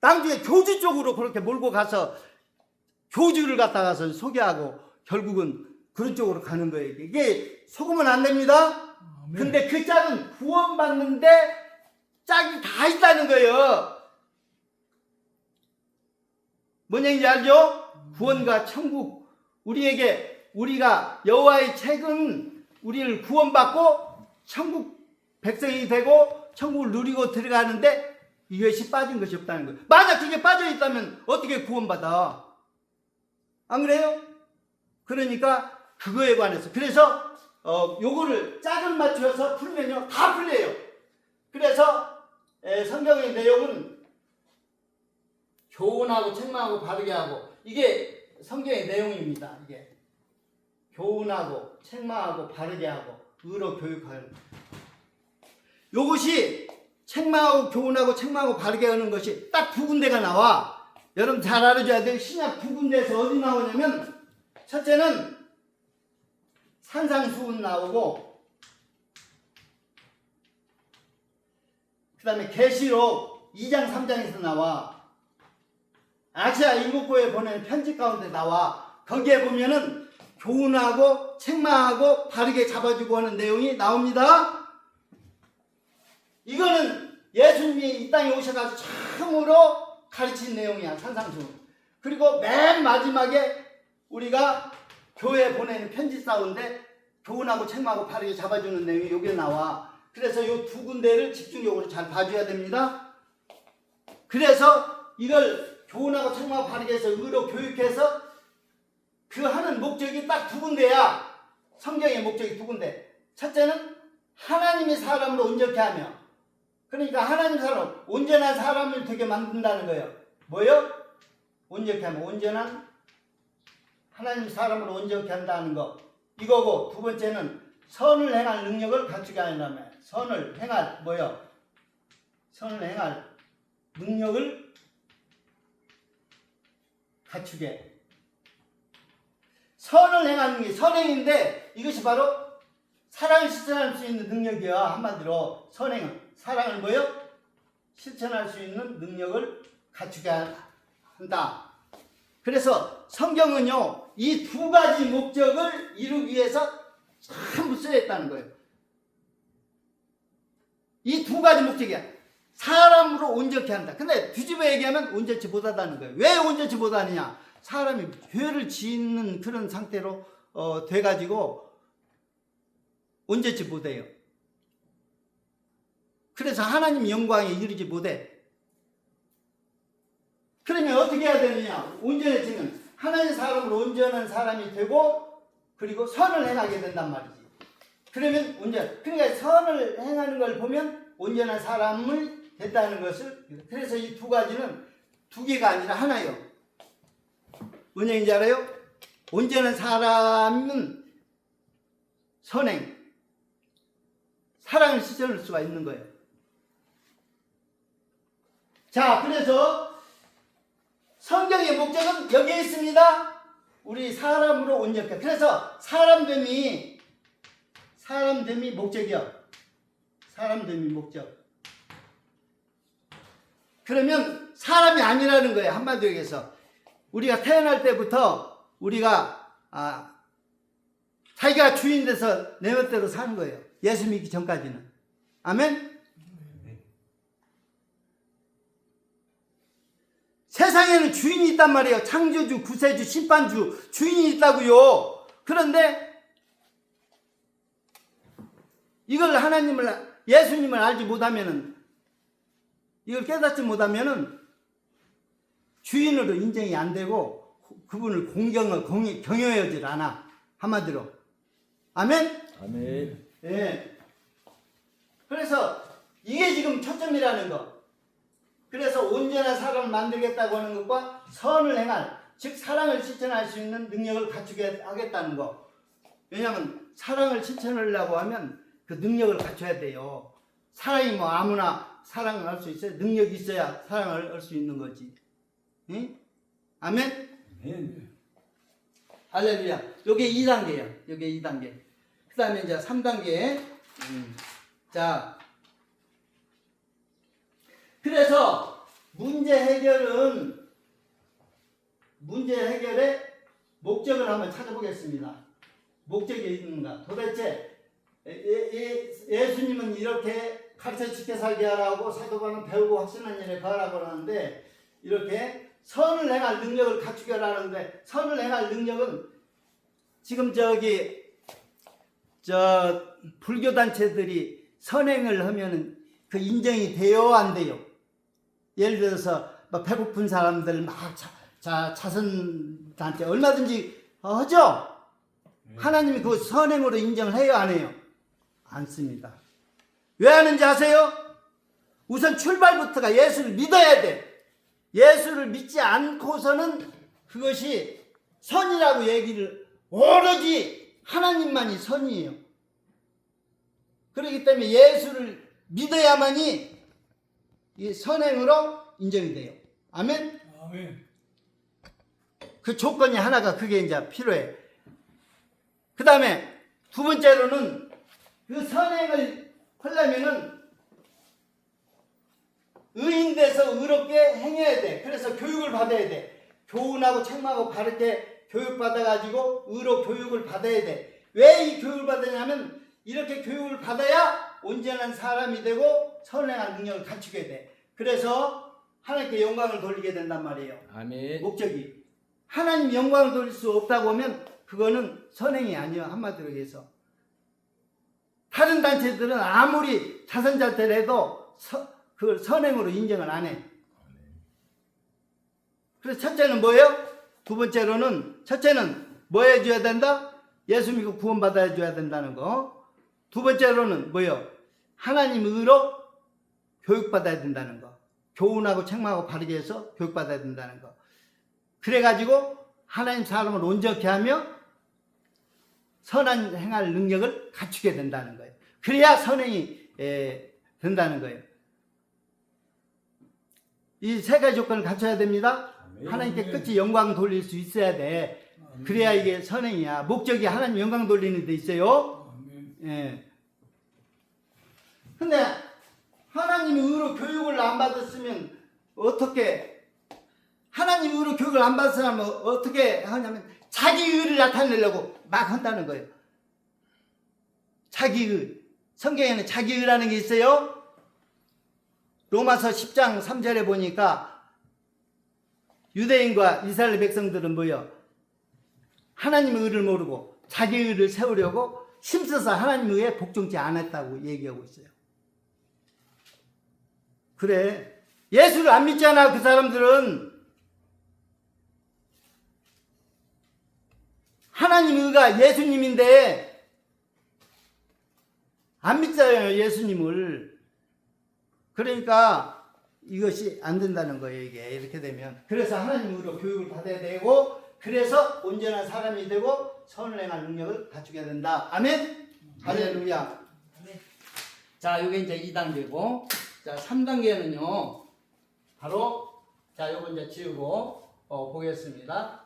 나중에 교주 쪽으로 그렇게 몰고 가서 교주를 갖다가서 소개하고 결국은 그런 쪽으로 가는 거예요. 이게 속으면 안 됩니다. 근데 그 짝은 구원받는데 짝이 다 있다는 거예요. 뭔 얘기인지 알죠? 구원과 천국. 우리가 여호와의 책은 우리를 구원받고 천국 백성이 되고 천국을 누리고 들어가는데 이것이 빠진 것이 없다는 거예요. 만약 그게 빠져 있다면 어떻게 구원받아? 안 그래요? 그러니까 그거에 관해서 그래서 요거를 짝을 맞춰서 풀면요 다 풀려요. 그래서 성경의 내용은 교훈하고 책망하고 바르게 하고 이게 성경의 내용입니다. 이게 교훈하고 책망하고 바르게 하고 의로 교육하는 요것이 책망하고 교훈하고 책망하고 바르게 하는 것이 딱 두 군데가 나와. 여러분 잘 알아줘야 돼요. 신약 두 군데에서 어디 나오냐면 첫째는 산상수훈 나오고 그 다음에 계시록 2장 3장에서 나와. 아시아 7교회에 보낸 편지 가운데 나와. 거기에 보면은 교훈하고 책망하고 바르게 잡아주고 하는 내용이 나옵니다. 이거는 예수님이 이 땅에 오셔가지고 처음으로 가르친 내용이야. 산상수훈. 그리고 맨 마지막에 우리가 교회에 보내는 편지 가운데 교훈하고 책망하고 바르게 잡아주는 내용이 여기에 나와. 그래서 이 두 군데를 집중적으로 잘 봐줘야 됩니다. 그래서 이걸 교훈하고 책망하고 바르게 해서 의로 교육해서 그 하는 목적이 딱 두 군데야. 성경의 목적이 두 군데. 첫째는 하나님이 사람을 온전케 하며, 그러니까 하나님 사람, 온전한 사람을 되게 만든다는 거예요. 뭐요? 온전케 하며, 온전한 하나님 사람을 온전케 한다는 거. 이거고, 두 번째는 선을 행할 능력을 갖추게 하려면, 선을 행할 뭐요? 선을 행할 능력을 갖추게. 선을 행하는 게 선행인데 이것이 바로 사랑을 실천할 수 있는 능력이야. 한마디로 선행은 사랑을 뭐요? 실천할 수 있는 능력을 갖추게 한다. 그래서 성경은요 이 두 가지 목적을 이루기 위해서 전부 쓰였다는 거예요. 이 두 가지 목적이야. 사람으로 온전케 한다. 근데 뒤집어 얘기하면 온전치 못하다는 거예요. 왜 온전치 못하느냐? 사람이 죄를 짓는 그런 상태로 돼가지고 온전치 못해요. 그래서 하나님 영광에 이르지 못해. 그러면 어떻게 해야 되느냐? 온전해지면 하나님 사람으로 온전한 사람이 되고 그리고 선을 행하게 된단 말이지. 그러면 그러니까 선을 행하는 걸 보면 온전한 사람을 됐다는 것을. 그래서 이 두 가지는 두 개가 아니라 하나예요. 뭔 얘기인지 알아요? 온전한 사람은 선행, 사랑을 실천할 수가 있는 거예요. 자, 그래서 성경의 목적은 여기에 있습니다. 우리 사람으로 온전케. 그래서 사람됨이 목적이요. 사람됨이 목적. 그러면 사람이 아니라는 거예요. 한마디로 얘기해서. 우리가 태어날 때부터 우리가 자기가 주인 돼서 내 멋대로 사는 거예요. 예수 믿기 전까지는. 아멘? 세상에는 주인이 있단 말이에요. 창조주, 구세주, 심판주, 주인이 있다고요. 그런데 이걸 예수님을 알지 못하면은, 이걸 깨닫지 못하면은 주인으로 인정이 안 되고 그분을 경외하지 않아. 한마디로. 아멘? 아멘. 예. 그래서 이게 지금 초점이라는 거. 그래서 온전한 사람을 만들겠다고 하는 것과 선을 행할, 즉 사랑을 실천할 수 있는 능력을 갖추게 하겠다는 거. 왜냐하면 사랑을 실천하려고 하면 그 능력을 갖춰야 돼요. 사랑이 뭐 아무나 사랑을 할 수 있어요? 능력이 있어야 사랑을 할 수 있는 거지. 응? 아멘? 네. 할렐루야. 요게 2단계예요. 요게 2단계. 그 다음에 이제 3단계. 자. 그래서 문제 해결의 목적을 한번 찾아보겠습니다. 목적이 있는가? 도대체 예수님은 이렇게 가르쳐 지켜 살게 하라고 사도 바울은 배우고 확신한 일에 거하라고 하는데 이렇게 선을 행할 능력을 갖추게 하라는데 선을 행할 능력은 지금 불교 단체들이 선행을 하면은 그 인정이 돼요, 안 돼요? 예를 들어서 막 배고픈 사람들 막 자선 단체 얼마든지 하죠? 하나님이 그 선행으로 인정을 해요, 안 해요? 않습니다. 왜 하는지 아세요? 우선 출발부터가 예수를 믿어야 돼. 예수를 믿지 않고서는 그것이 선이라고 얘기를 오로지 하나님만이 선이에요. 그렇기 때문에 예수를 믿어야만이 이 선행으로 인정이 돼요. 아멘? 아멘. 그 조건이 하나가 그게 이제 필요해. 그 다음에 두 번째로는 그 선행을 하려면은 의인 돼서 의롭게 행해야 돼. 그래서 교육을 받아야 돼. 교훈하고 책망하고 바르게 교육받아가지고 의로 교육을 받아야 돼. 왜 이 교육을 받느냐면 이렇게 교육을 받아야 온전한 사람이 되고 선행할 능력을 갖추게 돼. 그래서 하나님께 영광을 돌리게 된단 말이에요. 아멘. 목적이. 하나님 영광을 돌릴 수 없다고 하면 그거는 선행이 아니에요. 한마디로 해서. 다른 단체들은 아무리 자선자태를 해도 그걸 선행으로 인정을 안 해. 그래서 첫째는 뭐예요? 두 번째로는 첫째는 뭐 해줘야 된다? 예수 믿고 구원받아 줘야 된다는 거. 두 번째로는 뭐예요? 하나님 의로 교육받아야 된다는 거. 교훈하고 책망하고 바르게 해서 교육받아야 된다는 거. 그래가지고 하나님 사람을 온전케 하며 선한 행할 능력을 갖추게 된다는 거예요. 그래야 선행이 된다는 거예요. 이 세 가지 조건을 갖춰야 됩니다. 아멘. 하나님께 끝이 영광 돌릴 수 있어야 돼. 그래야 이게 선행이야. 목적이 하나님 영광 돌리는 데 있어요. 아멘. 예. 근데 하나님 의로 교육을 안 받았으면 어떻게, 하나님 의로 교육을 안 받은 사람은 어떻게 하냐면 자기 의를 나타내려고 막 한다는 거예요. 자기 의. 성경에는 자기 의라는 게 있어요. 로마서 10장 3절에 보니까 유대인과 이스라엘 백성들은 뭐예요? 하나님의 의를 모르고 자기 의를 세우려고 힘써서 하나님의 의에 복종치 않았다고 얘기하고 있어요. 그래, 예수를 안 믿잖아. 그 사람들은 하나님의 의가 예수님인데 안 믿잖아요, 예수님을. 그러니까 이것이 안 된다는 거예요, 이게. 이렇게 되면. 그래서 하나님의 의로 교육을 받아야 되고, 그래서 온전한 사람이 되고 선을 행할 능력을 갖추게 된다. 아멘? 할렐루야. 자, 이게 이제 2단계고, 자, 3단계는요, 바로, 자, 요거 이제 지우고, 보겠습니다.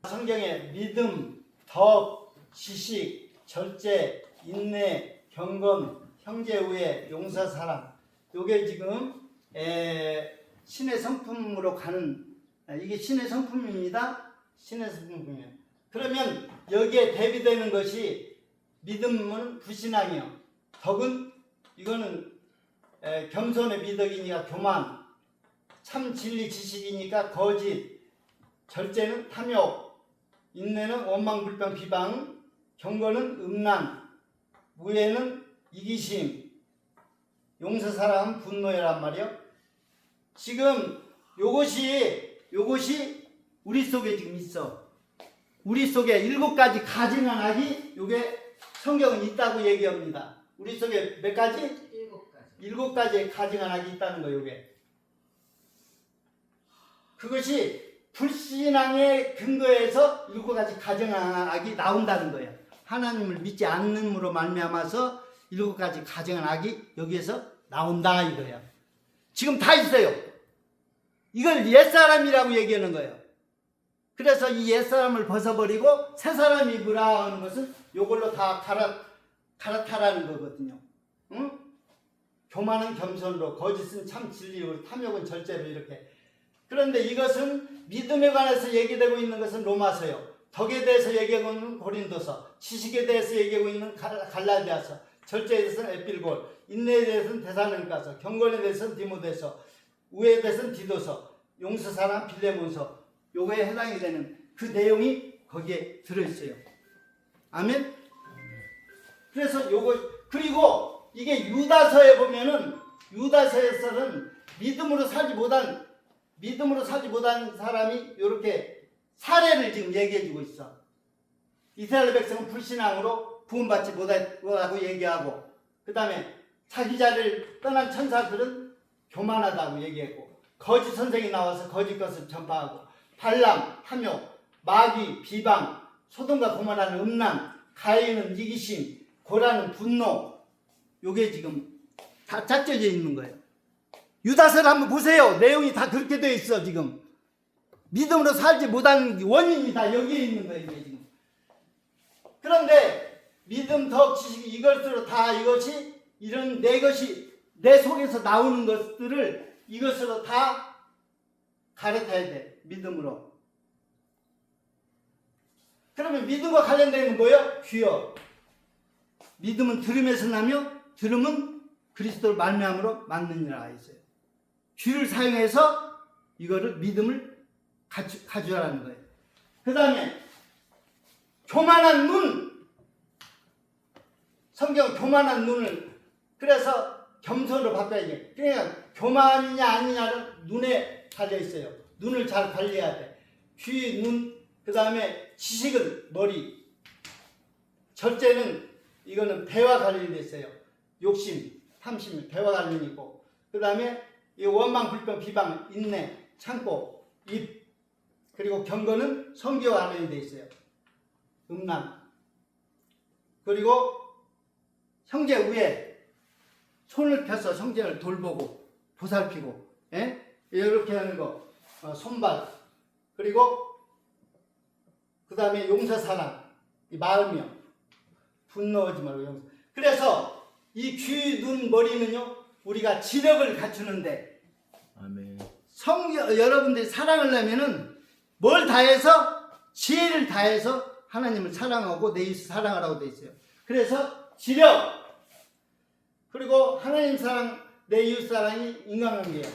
성경에 믿음, 덕, 지식, 절제, 인내, 경건, 형제 우애, 용서, 사랑. 요게 지금 신의 성품으로 가는, 이게 신의 성품입니다. 신의 성품이에요. 그러면 여기에 대비되는 것이 믿음은 불신앙이요. 덕은 이거는 겸손의 미덕이니까 교만, 참 진리 지식이니까 거짓, 절제는 탐욕, 인내는 원망 불평 비방, 경건은 음란, 우애는 이기심, 용서 사랑은 분노란 말이요. 지금 요것이 우리 속에 지금 있어. 우리 속에 7가지 가증한 악이 요게 성경은 있다고 얘기합니다. 우리 속에 몇 가지? 7가지의 가증한 악이 있다는 거예요. 요게. 그것이 불신앙의 근거에서 7가지 가증한 악이 나온다는 거예요. 하나님을 믿지 않음으로 말미암아서 7가지 가증한 악이 여기에서 나온다 이거예요. 지금 다 있어요. 이걸 옛사람이라고 얘기하는 거예요. 그래서 이 옛사람을 벗어버리고 새사람이 입으라 하는 것은 이걸로 다 갈아타라는 거거든요. 응? 교만은 겸손으로, 거짓은 참 진리로, 탐욕은 절제로 이렇게. 그런데 이것은 믿음에 관해서 얘기되고 있는 것은 로마서요. 덕에 대해서 얘기하고 있는 고린도서, 지식에 대해서 얘기하고 있는 갈라디아서, 절제에 대해서는 에필골, 인내에 대해서는 데살로니가서, 경건에 대해서는 디모데서, 우애에 대해서는 디도서, 용서 사랑 빌레몬서. 요거에 해당이 되는 그 내용이 거기에 들어있어요. 아멘? 그래서 요거, 그리고 이게 유다서에 보면은, 유다서에서는 믿음으로 살지 못한 사람이 이렇게 사례를 지금 얘기해주고 있어. 이스라엘 백성은 불신앙으로 구원받지 못하고 얘기하고, 그 다음에 자기 자리를 떠난 천사들은 교만하다고 얘기했고, 거짓 선생이 나와서 거짓 것을 전파하고, 발람, 탐욕, 마귀, 비방, 소돔과 고모라는 음란, 가인은 이기심, 고라는 분노. 요게 지금 다 짝져져 있는 거예요. 유다서를 한번 보세요. 내용이 다 그렇게 되어 있어. 지금 믿음으로 살지 못하는 원인이 다 여기에 있는 거예요. 이게 지금. 그런데 믿음, 덕, 지식 이것으로 다 이것이 이런 내 것이 내 속에서 나오는 것들을 이것으로 다 가르쳐야 돼. 믿음으로. 그러면 믿음과 관련된 건 뭐예요? 귀요. 믿음은 들음에서 나며 들음은 그리스도를 말미암으로 만느니라 했어요. 귀를 사용해서 이거를 믿음을 가져라는 거예요. 그 다음에 교만한 눈. 성경 교만한 눈을 그래서 겸손으로 바꿔야지. 그러니까 교만이냐 아니냐를 눈에 달려 있어요. 눈을 잘 관리해야 돼. 귀, 눈, 그 다음에 지식은 머리. 절제는 이거는 배와 관련이 있어요. 욕심, 탐심, 배와 관련이 있고, 그 다음에 이 원망, 불평, 비방, 인내, 참고, 입, 그리고 경건은 성교와 관련이 돼 있어요. 음란. 그리고 형제 우애, 손을 펴서 형제를 돌보고 보살피고, 이렇게 하는 거, 손발. 그리고 그 다음에 용서 사랑, 이 마음이요. 분노하지 말고 용서. 그래서 이 귀, 눈, 머리는요, 우리가 지력을 갖추는데, 아멘. 여러분들이 사랑을 하면은 뭘 다해서? 지혜를 다해서 하나님을 사랑하고 내 이웃을 사랑하라고 되어 있어요. 그래서 지력, 그리고 하나님 사랑, 내 이웃 사랑이 인간관계예요.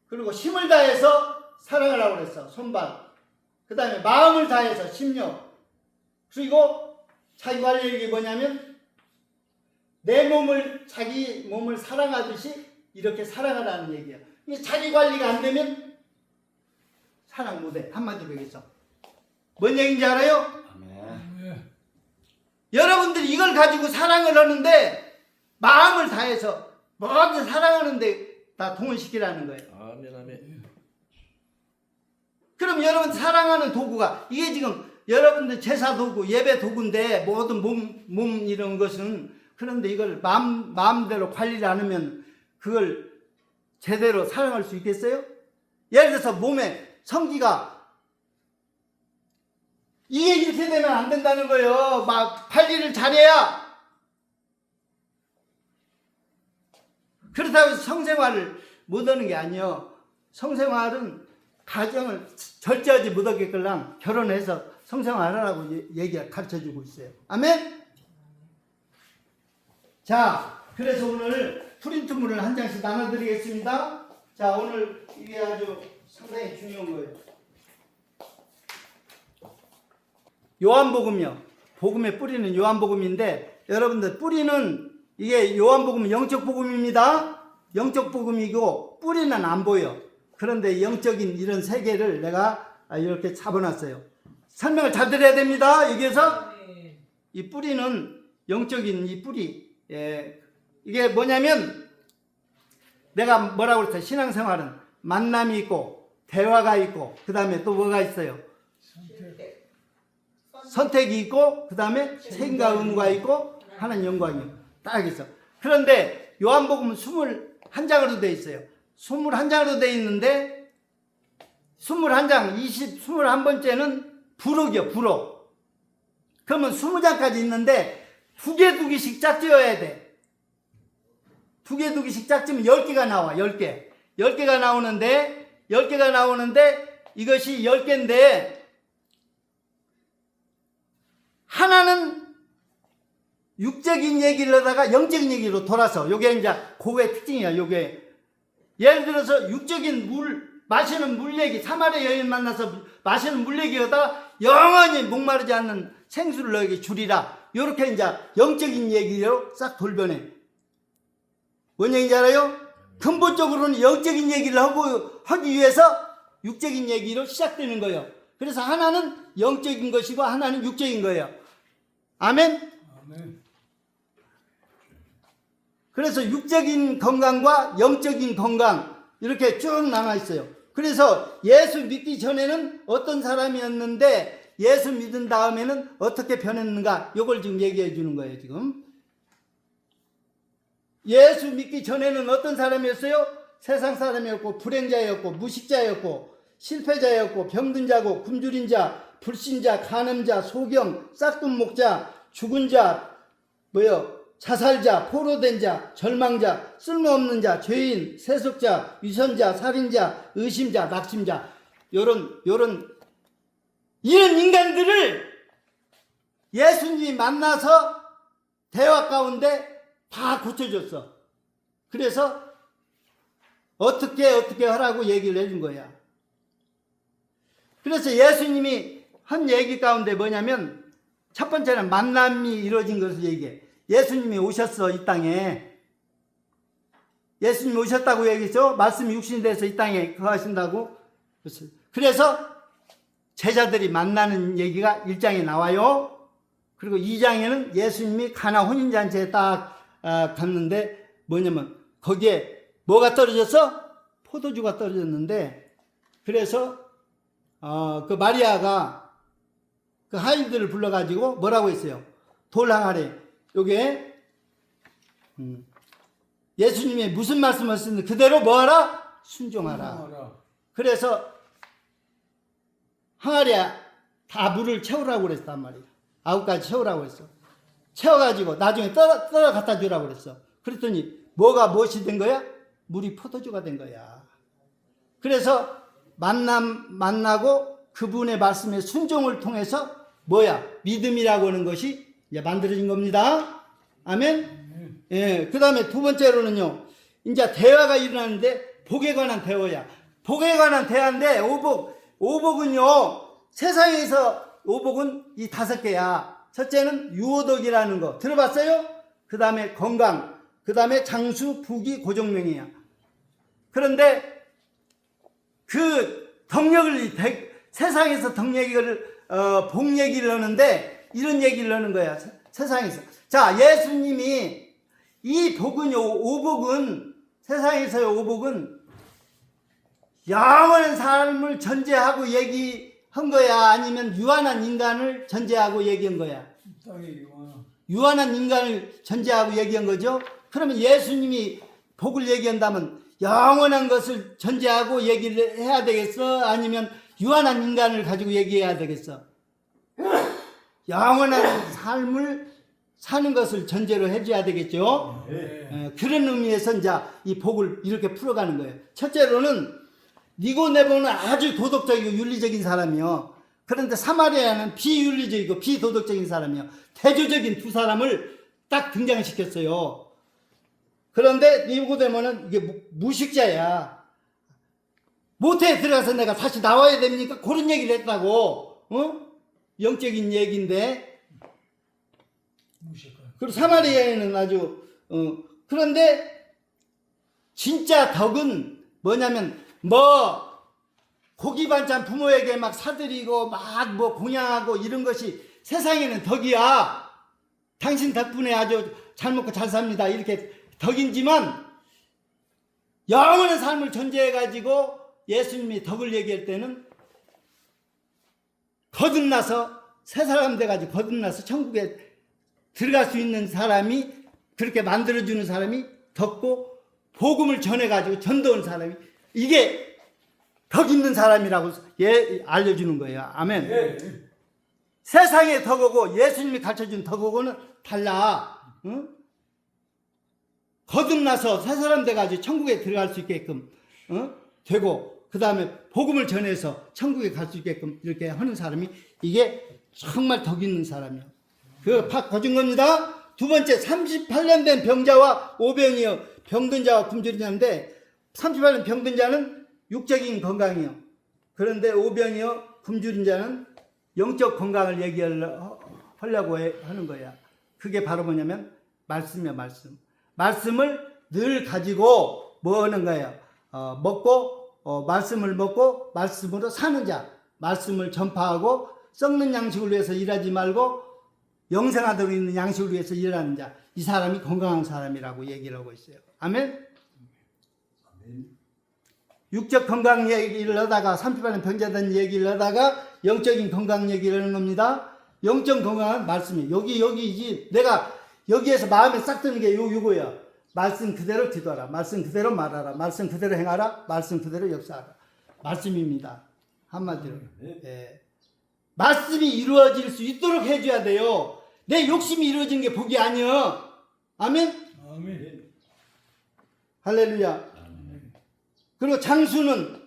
그리고 힘을 다해서 사랑을 하라고 그랬어. 손발. 그 다음에 마음을 다해서 심령. 그리고 자기 관리력이 뭐냐면 내 몸을 자기 몸을 사랑하듯이 이렇게 사랑하라는 얘기예요. 자기 관리가 안 되면 사랑 못해. 한마디로 얘기해서. 뭔 얘기인지 알아요? 아멘. 여러분들이 이걸 가지고 사랑을 하는데 마음을 다해서 뭐든 사랑하는데 다 동원시키라는 거예요. 아멘. 아멘. 그럼 여러분 사랑하는 도구가 이게 지금 여러분들 제사 도구, 예배 도구인데 모든 몸 이런 것은 그런데 이걸 마음대로 관리를 안 하면 그걸 제대로 사랑할 수 있겠어요? 예를 들어서 몸에 성기가 이게 이렇게 되면 안 된다는 거예요. 막 관리를 잘해야. 그렇다고 해서 성생활을 못 하는 게 아니에요. 성생활은 가정을 절제하지 못하게끔 결혼해서 성생활하라고 가르쳐주고 있어요. 아멘? 자, 그래서 오늘 프린트물을 한 장씩 나눠드리겠습니다. 자, 오늘 이게 아주 상당히 중요한 거예요. 요한복음이요. 복음의 뿌리는 요한복음인데, 여러분들 뿌리는 이게 요한복음은 영적 복음입니다. 영적 복음이고 뿌리는 안 보여. 그런데 영적인 이런 세계를 내가 이렇게 잡아놨어요. 설명을 잘 드려야 됩니다. 여기에서 이 뿌리는 영적인 이 뿌리. 예, 이게 뭐냐면 내가 뭐라고 그랬어요? 신앙생활은 만남이 있고 대화가 있고 그 다음에 또 뭐가 있어요? 선택이 있고 그 다음에 책임과 의무가 있고 하나님 영광이요. 딱 있어. 그런데 요한복음은 21장으로 되어 있어요. 21장으로 되어 있는데 21장 21번째는 부록이요. 부록. 그러면 20장까지 있는데 두 개씩 짝지어야 돼. 두 개씩 짝지면 10개가 나와. 10개. 10개가 나오는데 이것이 10개인데 하나는 육적인 얘기를 하다가 영적인 얘기로 돌아서 요게 이제 고의 특징이야. 요게 예를 들어서 육적인 마시는 물 얘기, 사마리아 여인 만나서 마시는 물 얘기하다가 영원히 목마르지 않는 생수를 너에게 주리라. 요렇게 이제 영적인 얘기로 싹 돌변해. 뭔 얘기인지 알아요? 근본적으로는 영적인 얘기를 하기 위해서 육적인 얘기로 시작되는 거예요. 그래서 하나는 영적인 것이고 하나는 육적인 거예요. 아멘? 아멘. 그래서 육적인 건강과 영적인 건강 이렇게 쭉 나눠 있어요. 그래서 예수 믿기 전에는 어떤 사람이었는데 예수 믿은 다음에는 어떻게 변했는가 이걸 지금 얘기해 주는 거예요. 지금 예수 믿기 전에는 어떤 사람이었어요? 세상 사람이었고 불행자였고 무식자였고 실패자였고 병든 자고 굶주린 자 불신자 간음자 소경 싹둑목자 죽은 자 자살자 포로된 자 절망자 쓸모없는 자 죄인 세속자 위선자 살인자 의심자 낙심자 이런 인간들을 예수님이 만나서 대화 가운데 다 고쳐줬어. 그래서 어떻게 하라고 얘기를 해준 거야. 그래서 예수님이 한 얘기 가운데 뭐냐면 첫 번째는 만남이 이루어진 것을 얘기해. 예수님이 오셨어. 이 땅에 예수님이 오셨다고 얘기했죠. 말씀이 육신이 돼서 이 땅에 거하신다고. 그래서 제자들이 만나는 얘기가 1장에 나와요. 그리고 2장에는 예수님이 가나 혼인잔치에 딱 갔는데 뭐냐면 거기에 뭐가 떨어졌어? 포도주가 떨어졌는데 그래서 그 마리아가 그 하인들을 불러가지고 뭐라고 했어요? 돌 항아리 요게 예수님이 무슨 말씀을 하셨는데 그대로 뭐하라? 순종하라. 그래서 항아리에 다 물을 채우라고 그랬단 말이에요. 9가지 채우라고 했어. 채워가지고 나중에 떨어 갖다 주라고 그랬어. 그랬더니 무엇이 된 거야? 물이 포도주가 된 거야. 그래서 만나고 그분의 말씀에 순종을 통해서 믿음이라고 하는 것이 이제 만들어진 겁니다. 아멘? 예. 그 다음에 두 번째로는요, 이제 대화가 일어나는데, 복에 관한 대화야. 복에 관한 대화인데, 오복은요, 세상에서 오복은 이 5개야. 첫째는 유오덕이라는 거. 들어봤어요? 그 다음에 건강. 그 다음에 장수, 부귀, 고종명이야. 그런데, 그 덕력을, 세상에서 복 얘기를 하는데, 이런 얘기를 하는 거야. 세상에서. 자, 예수님이 이 복은요, 오복은, 세상에서의 오복은 영원한 삶을 전제하고 얘기한 거야? 아니면 유한한 인간을 전제하고 얘기한 거야? 유한한 인간을 전제하고 얘기한 거죠? 그러면 예수님이 복을 얘기한다면 영원한 것을 전제하고 얘기를 해야 되겠어? 아니면 유한한 인간을 가지고 얘기해야 되겠어? 영원한 삶을 사는 것을 전제로 해줘야 되겠죠. 그런 의미에서 이제 이 복을 이렇게 풀어가는 거예요. 첫째로는 니고데모는 아주 도덕적이고 윤리적인 사람이요. 그런데 사마리아는 비윤리적이고 비도덕적인 사람이요. 대조적인 두 사람을 딱 등장시켰어요. 그런데 니고데모는 이게 무식자야. 모태에 들어가서 내가 다시 나와야 됩니까? 그런 얘기를 했다고. 영적인 얘기인데. 그리고 사마리아에는 아주 그런데 진짜 덕은 뭐냐면 고기 반찬 부모에게 막 사드리고 막 공양하고 이런 것이 세상에는 덕이야. 당신 덕분에 아주 잘 먹고 잘 삽니다. 이렇게 덕이지만 영원한 삶을 전제해 가지고 예수님이 덕을 얘기할 때는 거듭나서 새 사람 돼 가지고 거듭나서 천국에 들어갈 수 있는 사람이, 그렇게 만들어주는 사람이 덕고, 복음을 전해가지고 전도한 사람이, 이게 덕 있는 사람이라고 알려주는 거예요. 아멘. 세상의 덕하고 예수님이 가르쳐준 덕하고는 달라. 거듭나서 새 사람 돼가지고 천국에 들어갈 수 있게끔 되고, 그 다음에 복음을 전해서 천국에 갈 수 있게끔 이렇게 하는 사람이, 이게 정말 덕 있는 사람이에요. 그거 거둔 겁니다. 두 번째, 38년 된 병자와 오병이요. 병든 자와 굶주린 자인데, 38년 병든 자는 육적인 건강이요. 그런데 오병이요, 굶주린 자는 영적 건강을 얘기하려고 하는 거야. 그게 바로 뭐냐면 말씀이야, 말씀. 말씀을 늘 가지고 뭐 하는 거예요? 말씀을 먹고 말씀으로 사는 자. 말씀을 전파하고 썩는 양식을 위해서 일하지 말고 영생하도록 있는 양식을 위해서 일하는 자. 이 사람이 건강한 사람이라고 얘기를 하고 있어요. 아멘? 육적 건강 얘기를 하다가 38년 병자된 얘기를 하다가 영적인 건강 얘기를 하는 겁니다. 영적 건강은 말씀이에요. 여기지. 내가 여기에서 마음에 싹 드는 게 요거야. 말씀 그대로 기도하라. 말씀 그대로 말하라. 말씀 그대로 행하라. 말씀 그대로 역사하라. 말씀입니다. 한마디로. 예. 말씀이 이루어질 수 있도록 해줘야 돼요. 내 욕심이 이루어진 게 복이 아니야. 아멘? 아멘. 할렐루야. 그리고 장수는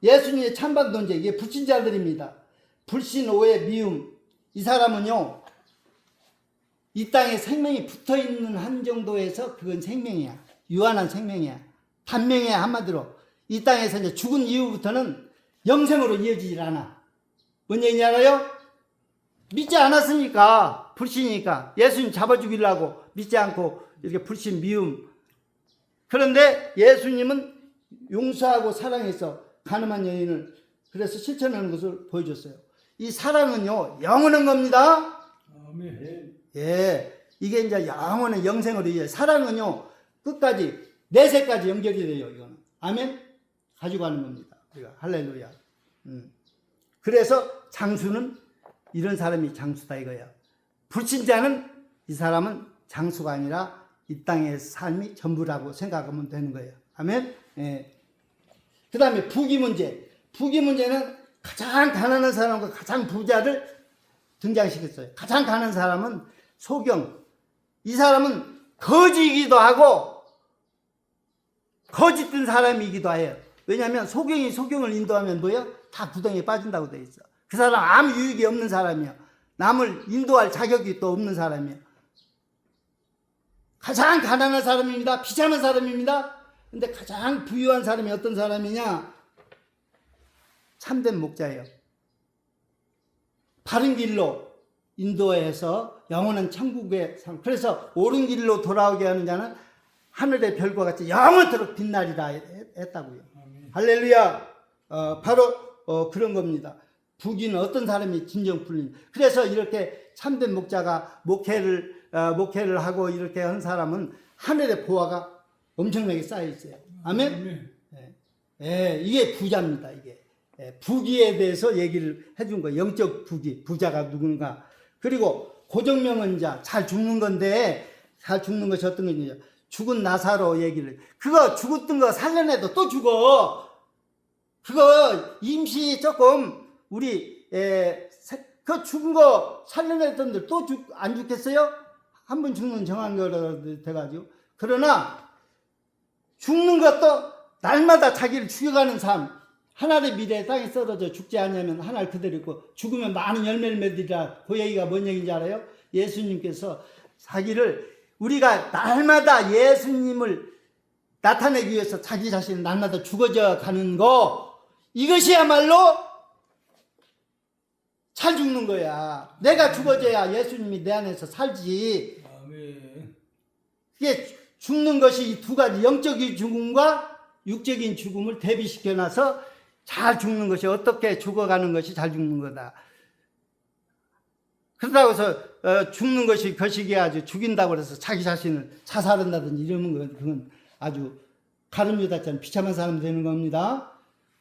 예수님의 찬반 논쟁, 이게 불신자들입니다. 불신, 오해, 미움. 이 사람은요, 이 땅에 생명이 붙어 있는 한 정도에서 그건 생명이야. 유한한 생명이야. 단명이야, 한마디로. 이 땅에서 이제 죽은 이후부터는 영생으로 이어지질 않아. 뭔 얘기인지 알아요? 믿지 않았으니까, 불신이니까. 예수님 잡아 죽이려고 믿지 않고 이렇게 불신, 미움. 그런데 예수님은 용서하고 사랑해서 가늠한 여인을 그래서 실천하는 것을 보여줬어요. 이 사랑은요, 영원한 겁니다. 아멘. 예, 이게 이제 영원한 영생으로 이어요. 사랑은요, 끝까지, 내세까지 연결이 돼요, 이거는. 아멘? 가지고 가는 겁니다. 우리가. 할렐루야. 그래서 장수는 이런 사람이 장수다 이거야. 불신자는 이 사람은 장수가 아니라 이 땅의 삶이 전부라고 생각하면 되는 거예요. 아멘? 예. 그 다음에 부귀 문제. 부귀 문제는 가장 가난한 사람과 가장 부자를 등장시켰어요. 가장 가난한 사람은 소경. 이 사람은 거지이기도 하고 거짓된 사람이기도 해요. 왜냐하면 소경이 소경을 인도하면 뭐예요? 다 구덩이에 빠진다고 돼 있어. 그 사람 아무 유익이 없는 사람이야. 남을 인도할 자격이 또 없는 사람이야. 가장 가난한 사람입니다. 비참한 사람입니다. 근데 가장 부유한 사람이 어떤 사람이냐? 참된 목자예요. 바른 길로 인도해서 영원한 천국의 삶. 그래서 옳은 길로 돌아오게 하는 자는 하늘의 별과 같이 영원토록 빛나리라 했다고요. 아멘. 할렐루야. 바로 그런 겁니다. 부귀는 어떤 사람이 진정 풀린. 그래서 이렇게 참된 목자가 목회를 하고 이렇게 한 사람은 하늘의 보화가 엄청나게 쌓여 있어요. 아멘? 아멘. 예, 이게 부자입니다. 이게 부귀에 대해서 얘기를 해준 거예요. 영적 부귀, 부자가 누군가. 그리고 고정명은 자, 잘 죽는 건데, 잘 죽는 것이 어떤 거냐? 죽은 나사로 얘기를. 그거 죽었던 거 살려내도 또 죽어. 그거 임시 조금 우리 그 죽은 거 살려냈던들 또 안 죽겠어요? 한 번 죽는 정한 거라 돼가지고. 그러나 죽는 것도 날마다 자기를 죽여가는 삶. 하나의 미래에 땅에 썰어져 죽지 않으면 하나를 그대로 있고 죽으면 많은 열매를 맺으리라. 그 얘기가 뭔 얘기인지 알아요? 예수님께서 자기를 우리가 날마다 예수님을 나타내기 위해서 자기 자신을 날마다 죽어져 가는 거, 이것이야말로 잘 죽는 거야. 내가 죽어져야 예수님이 내 안에서 살지. 아멘. 이게 죽는 것이 이 두 가지, 영적인 죽음과 육적인 죽음을 대비시켜놔서 잘 죽는 것이, 어떻게 죽어가는 것이 잘 죽는 거다. 그렇다고 해서 죽는 것이 거시기에 아주 죽인다고 해서 자기 자신을 자살한다든지 이러면 그건 아주 가룟 유다처럼 비참한 사람 되는 겁니다.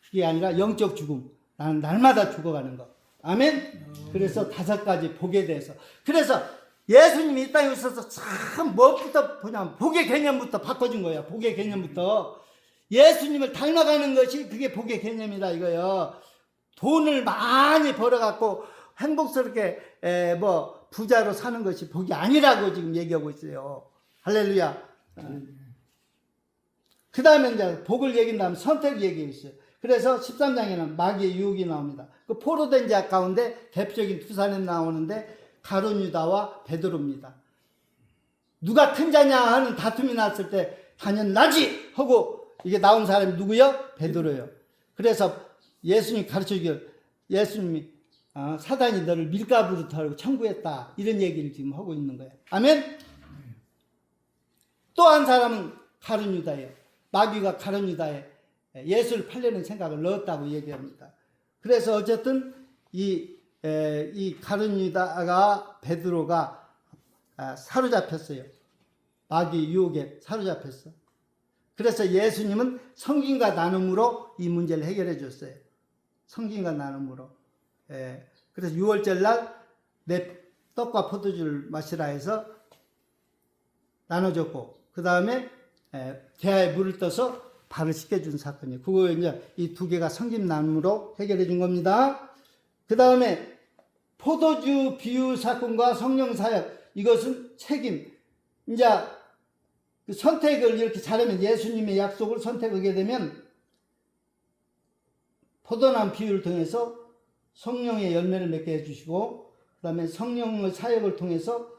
그게 아니라 영적 죽음, 나는 날마다 죽어가는 거. 아멘. 그래서 5가지 복에 대해서, 그래서 예수님이 이 땅에 있어서 참 무엇부터 보냐면 복의 개념부터 바꿔준 거예요. 복의 개념부터 예수님을 닮아가는 것이 그게 복의 개념이다 이거요. 돈을 많이 벌어갖고 행복스럽게 부자로 사는 것이 복이 아니라고 지금 얘기하고 있어요. 할렐루야. 그 다음에 이제 복을 얘기한 다음에 선택 얘기해 있어요. 그래서 13장에는 마귀의 유혹이 나옵니다. 그 포로된 자 가운데 대표적인 두 사람이 나오는데 가룟 유다와 베드로입니다. 누가 큰 자냐 하는 다툼이 났을 때 당연 나지 하고 이게 나온 사람이 누구요? 베드로요. 그래서 예수님이 가르쳐주길, 예수님이 사단이 너를 밀가부로 털고 청구했다 이런 얘기를 지금 하고 있는 거예요. 아멘. 또 한 사람은 가룟 유다예요. 마귀가 가룟 유다에 예수를 팔려는 생각을 넣었다고 얘기합니다. 그래서 어쨌든 이 가룟 유다가 베드로가 사로잡혔어요. 마귀 유혹에 사로잡혔어. 그래서 예수님은 성김과 나눔으로 이 문제를 해결해 줬어요. 성김과 나눔으로. 그래서 6월절 날 내 떡과 포도주를 마시라 해서 나눠줬고, 그 다음에 대야에 물을 떠서 발을 씻겨준 사건이에요. 그거 이제 이 두 개가 성김 나눔으로 해결해 준 겁니다. 그 다음에 포도주 비유 사건과 성령 사역, 이것은 책임. 이제 그 선택을 이렇게 잘하면, 예수님의 약속을 선택하게 되면 포도나무 비유를 통해서 성령의 열매를 맺게 해주시고, 그 다음에 성령의 사역을 통해서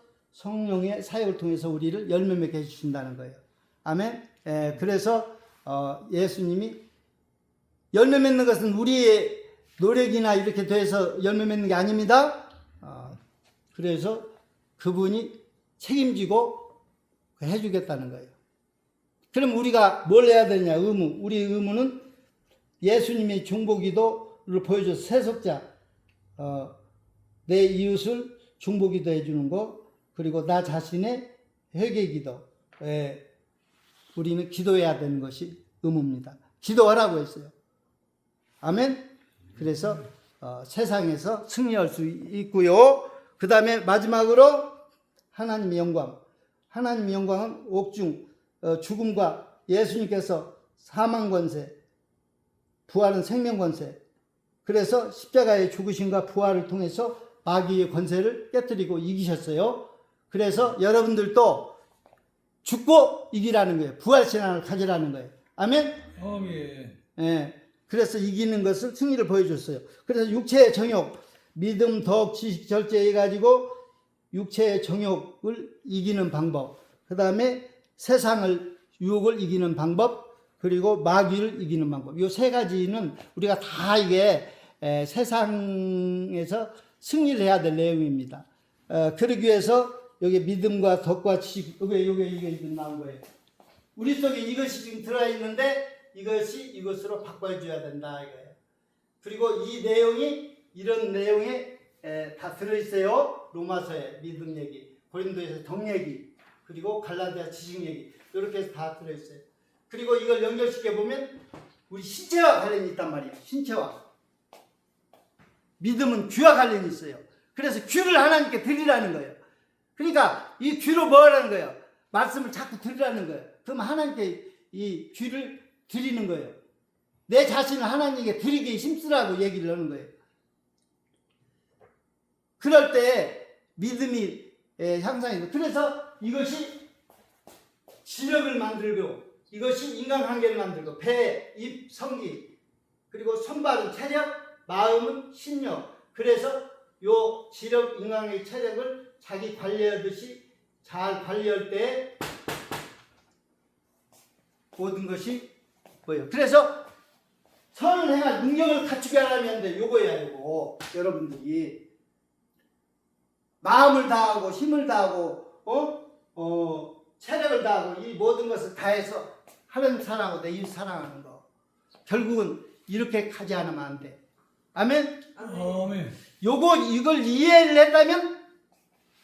우리를 열매 맺게 해주신다는 거예요. 아멘. 그래서 예수님이 열매 맺는 것은 우리의 노력이나 이렇게 돼서 열매 맺는 게 아닙니다. 그래서 그분이 책임지고 해주겠다는 거예요. 그럼 우리가 뭘 해야 되냐? 의무. 우리 의무는 예수님의 중보기도를 보여줘서 세속자, 내 이웃을 중보기도 해주는 거, 그리고 나 자신의 회개기도, 우리는 기도해야 되는 것이 의무입니다. 기도하라고 했어요. 아멘. 그래서 세상에서 승리할 수 있고요. 그 다음에 마지막으로 하나님의 영광. 하나님의 영광은 옥중, 죽음과 예수님께서 사망 권세, 부활은 생명 권세. 그래서 십자가의 죽으심과 부활을 통해서 마귀의 권세를 깨뜨리고 이기셨어요. 그래서 여러분들도 죽고 이기라는 거예요. 부활신앙을 가지라는 거예요. 아멘. 아멘. 그래서 이기는 것을, 승리를 보여줬어요. 그래서 육체의 정욕, 믿음, 덕, 지식, 절제 해가지고 육체의 정욕을 이기는 방법, 그 다음에 세상을, 유혹을 이기는 방법, 그리고 마귀를 이기는 방법. 이 3가지는 우리가 다 이게 세상에서 승리를 해야 될 내용입니다. 그러기 위해서 여기 믿음과 덕과 지식, 이게 나온 거예요. 우리 속에 이것이 지금 들어있는데 이것이 이것으로 바꿔줘야 된다 이거예요. 그리고 이 내용이 이런 내용에 다 들어있어요. 로마서에 믿음 얘기, 고린도에서 덕 얘기, 그리고 갈라디아 지식 얘기, 이렇게 해서 다 들어있어요. 그리고 이걸 연결시켜 보면 우리 신체와 관련이 있단 말이에요. 신체와. 믿음은 귀와 관련이 있어요. 그래서 귀를 하나님께 드리라는 거예요. 그러니까 이 귀로 뭐 하라는 거예요? 말씀을 자꾸 드리라는 거예요. 그럼 하나님께 이 귀를 드리는 거예요. 내 자신을 하나님께 드리기 힘쓰라고 얘기를 하는 거예요. 그럴 때 믿음이 향상이 돼. 그래서 이것이 지력을 만들고, 이것이 인간관계를 만들고, 배, 입, 성기, 그리고 손발은 체력, 마음은 신력. 그래서 요 지력, 인간관계 체력을 자기 관리하듯이 잘 관리할 때 모든 것이 뭐예요? 그래서 선을 행할 능력을 갖추게 하려면 돼. 요거야, 요거. 여러분들이 마음을 다하고 힘을 다하고 체력을 다하고 이 모든 것을 다해서 하는 사랑하고 내 이웃 사랑하는 거. 결국은 이렇게 가지 않으면 안 돼. 아멘? 아멘. 이걸 이해를 했다면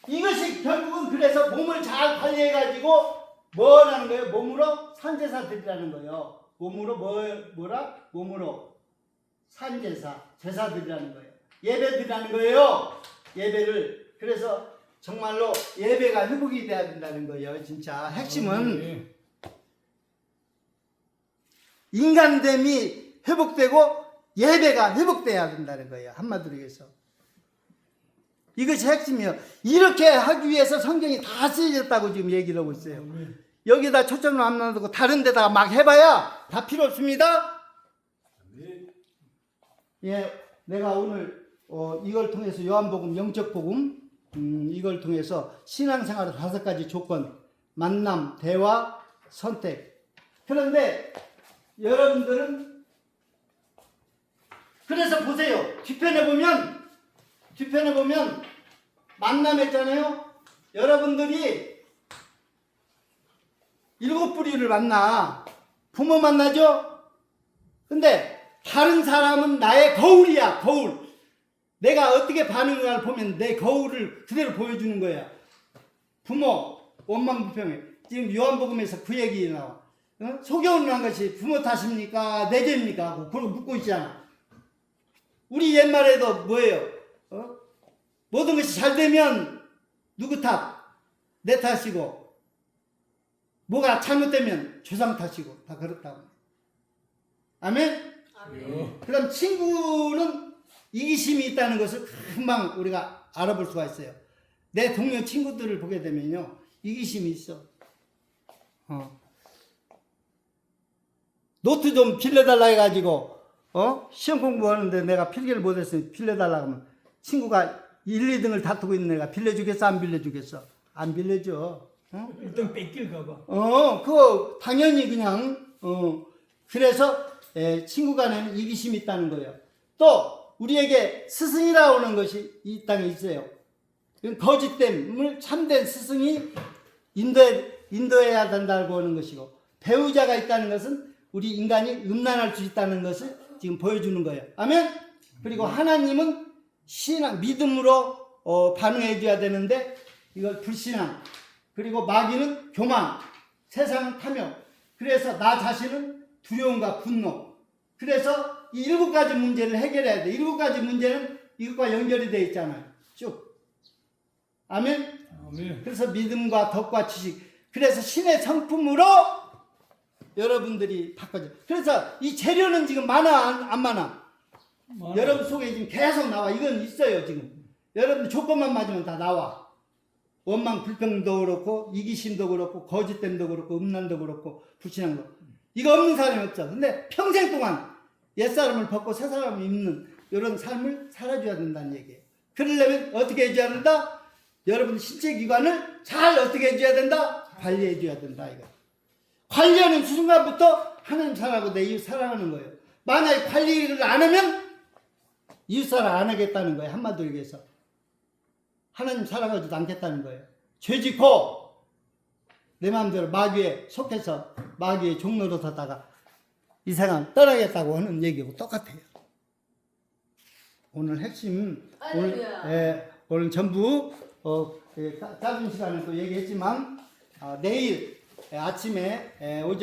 이것이 결국은 그래서 몸을 잘 관리해가지고 뭐 하는 거예요? 몸으로 산제사 드리라는 거예요. 몸으로 몸으로 산제사, 제사 드리라는 거예요. 예배 드리라는 거예요. 예배를. 그래서 정말로 예배가 회복이 돼야 된다는 거예요. 진짜 핵심은 인간됨이 회복되고 예배가 회복돼야 된다는 거예요. 한마디로 해서. 이것이 핵심이에요. 이렇게 하기 위해서 성경이 다 쓰여졌다고 지금 얘기를 하고 있어요. 여기다 초점을 안 놔두고 다른 데다가 막 해봐야 다 필요 없습니다. 예, 내가 오늘 이걸 통해서 요한복음, 영적복음 이걸 통해서 신앙생활의 5가지 조건, 만남, 대화, 선택. 그런데 여러분들은 그래서 보세요. 뒤편에 보면 만남했잖아요. 여러분들이 7 부류를 만나. 부모 만나죠? 근데 다른 사람은 나의 거울이야. 거울. 내가 어떻게 반응을 보면 내 거울을 그대로 보여주는 거야. 부모 원망불평해. 지금 요한복음에서 그 얘기 나와. 속여오는 것이 부모 탓입니까? 내 죄입니까? 하고 그러고 묻고 있잖아. 우리 옛말에도 뭐예요? 모든 것이 잘 되면 누구 탓? 내 탓이고, 뭐가 잘못되면 조상 탓이고, 다 그렇다고. 아멘? 그 다음 친구는 이기심이 있다는 것을 금방 우리가 알아볼 수가 있어요. 내 동료 친구들을 보게 되면요, 이기심이 있어. 노트 좀 빌려달라 해가지고, 시험 공부하는데 내가 필기를 못했으니 빌려달라고 하면 친구가 1, 2등을 다투고 있는 애가 빌려주겠어? 안 빌려주겠어? 안 빌려줘. 1등 뺏길까봐. 그거 당연히 그냥, 그래서 친구 간에는 이기심이 있다는 거예요. 또 우리에게 스승이라고 하는 것이 이 땅에 있어요. 거짓됨을 참된 스승이 인도해야 된다고 하는 것이고, 배우자가 있다는 것은 우리 인간이 음란할 수 있다는 것을 지금 보여주는 거예요. 아멘? 그리고 하나님은 신앙, 믿음으로 반응해 줘야 되는데 이걸 불신앙, 그리고 마귀는 교만, 세상은 탐욕, 그래서 나 자신은 두려움과 분노. 그래서 이 7가지 문제를 해결해야 돼. 7가지 문제는 이것과 연결이 되어 있잖아요. 쭉. 아멘? 아멘. 그래서 믿음과 덕과 지식. 그래서 신의 성품으로 여러분들이 바꿔줘. 그래서 이 재료는 지금 많아, 안 많아? 여러분 속에 지금 계속 나와. 이건 있어요, 지금. 여러분 조건만 맞으면 다 나와. 원망, 불평도 그렇고, 이기심도 그렇고, 거짓됨도 그렇고, 음란도 그렇고, 불신앙도. 이거 없는 사람이 없죠. 근데 평생 동안 옛사람을 벗고 새사람을 입는 이런 삶을 살아줘야 된다는 얘기예요. 그러려면 어떻게 해줘야 된다? 여러분 신체 기관을 잘 어떻게 해줘야 된다? 관리해줘야 된다, 이거. 관리하는 순간부터 하나님 사랑하고 내 이웃 사랑하는 거예요. 만약에 관리를 안 하면 이웃 사랑 안 하겠다는 거예요. 한마디로 얘기해서. 하나님 사랑하지도 않겠다는 거예요. 죄짓고 내 마음대로 마귀에 속해서 마귀의 종로로 뒀다가 이 세상 떠나겠다고 하는 얘기하고 똑같아요. 오늘 핵심, 오늘 전부 짧은 시간에 또 얘기했지만 내일 아침에 오전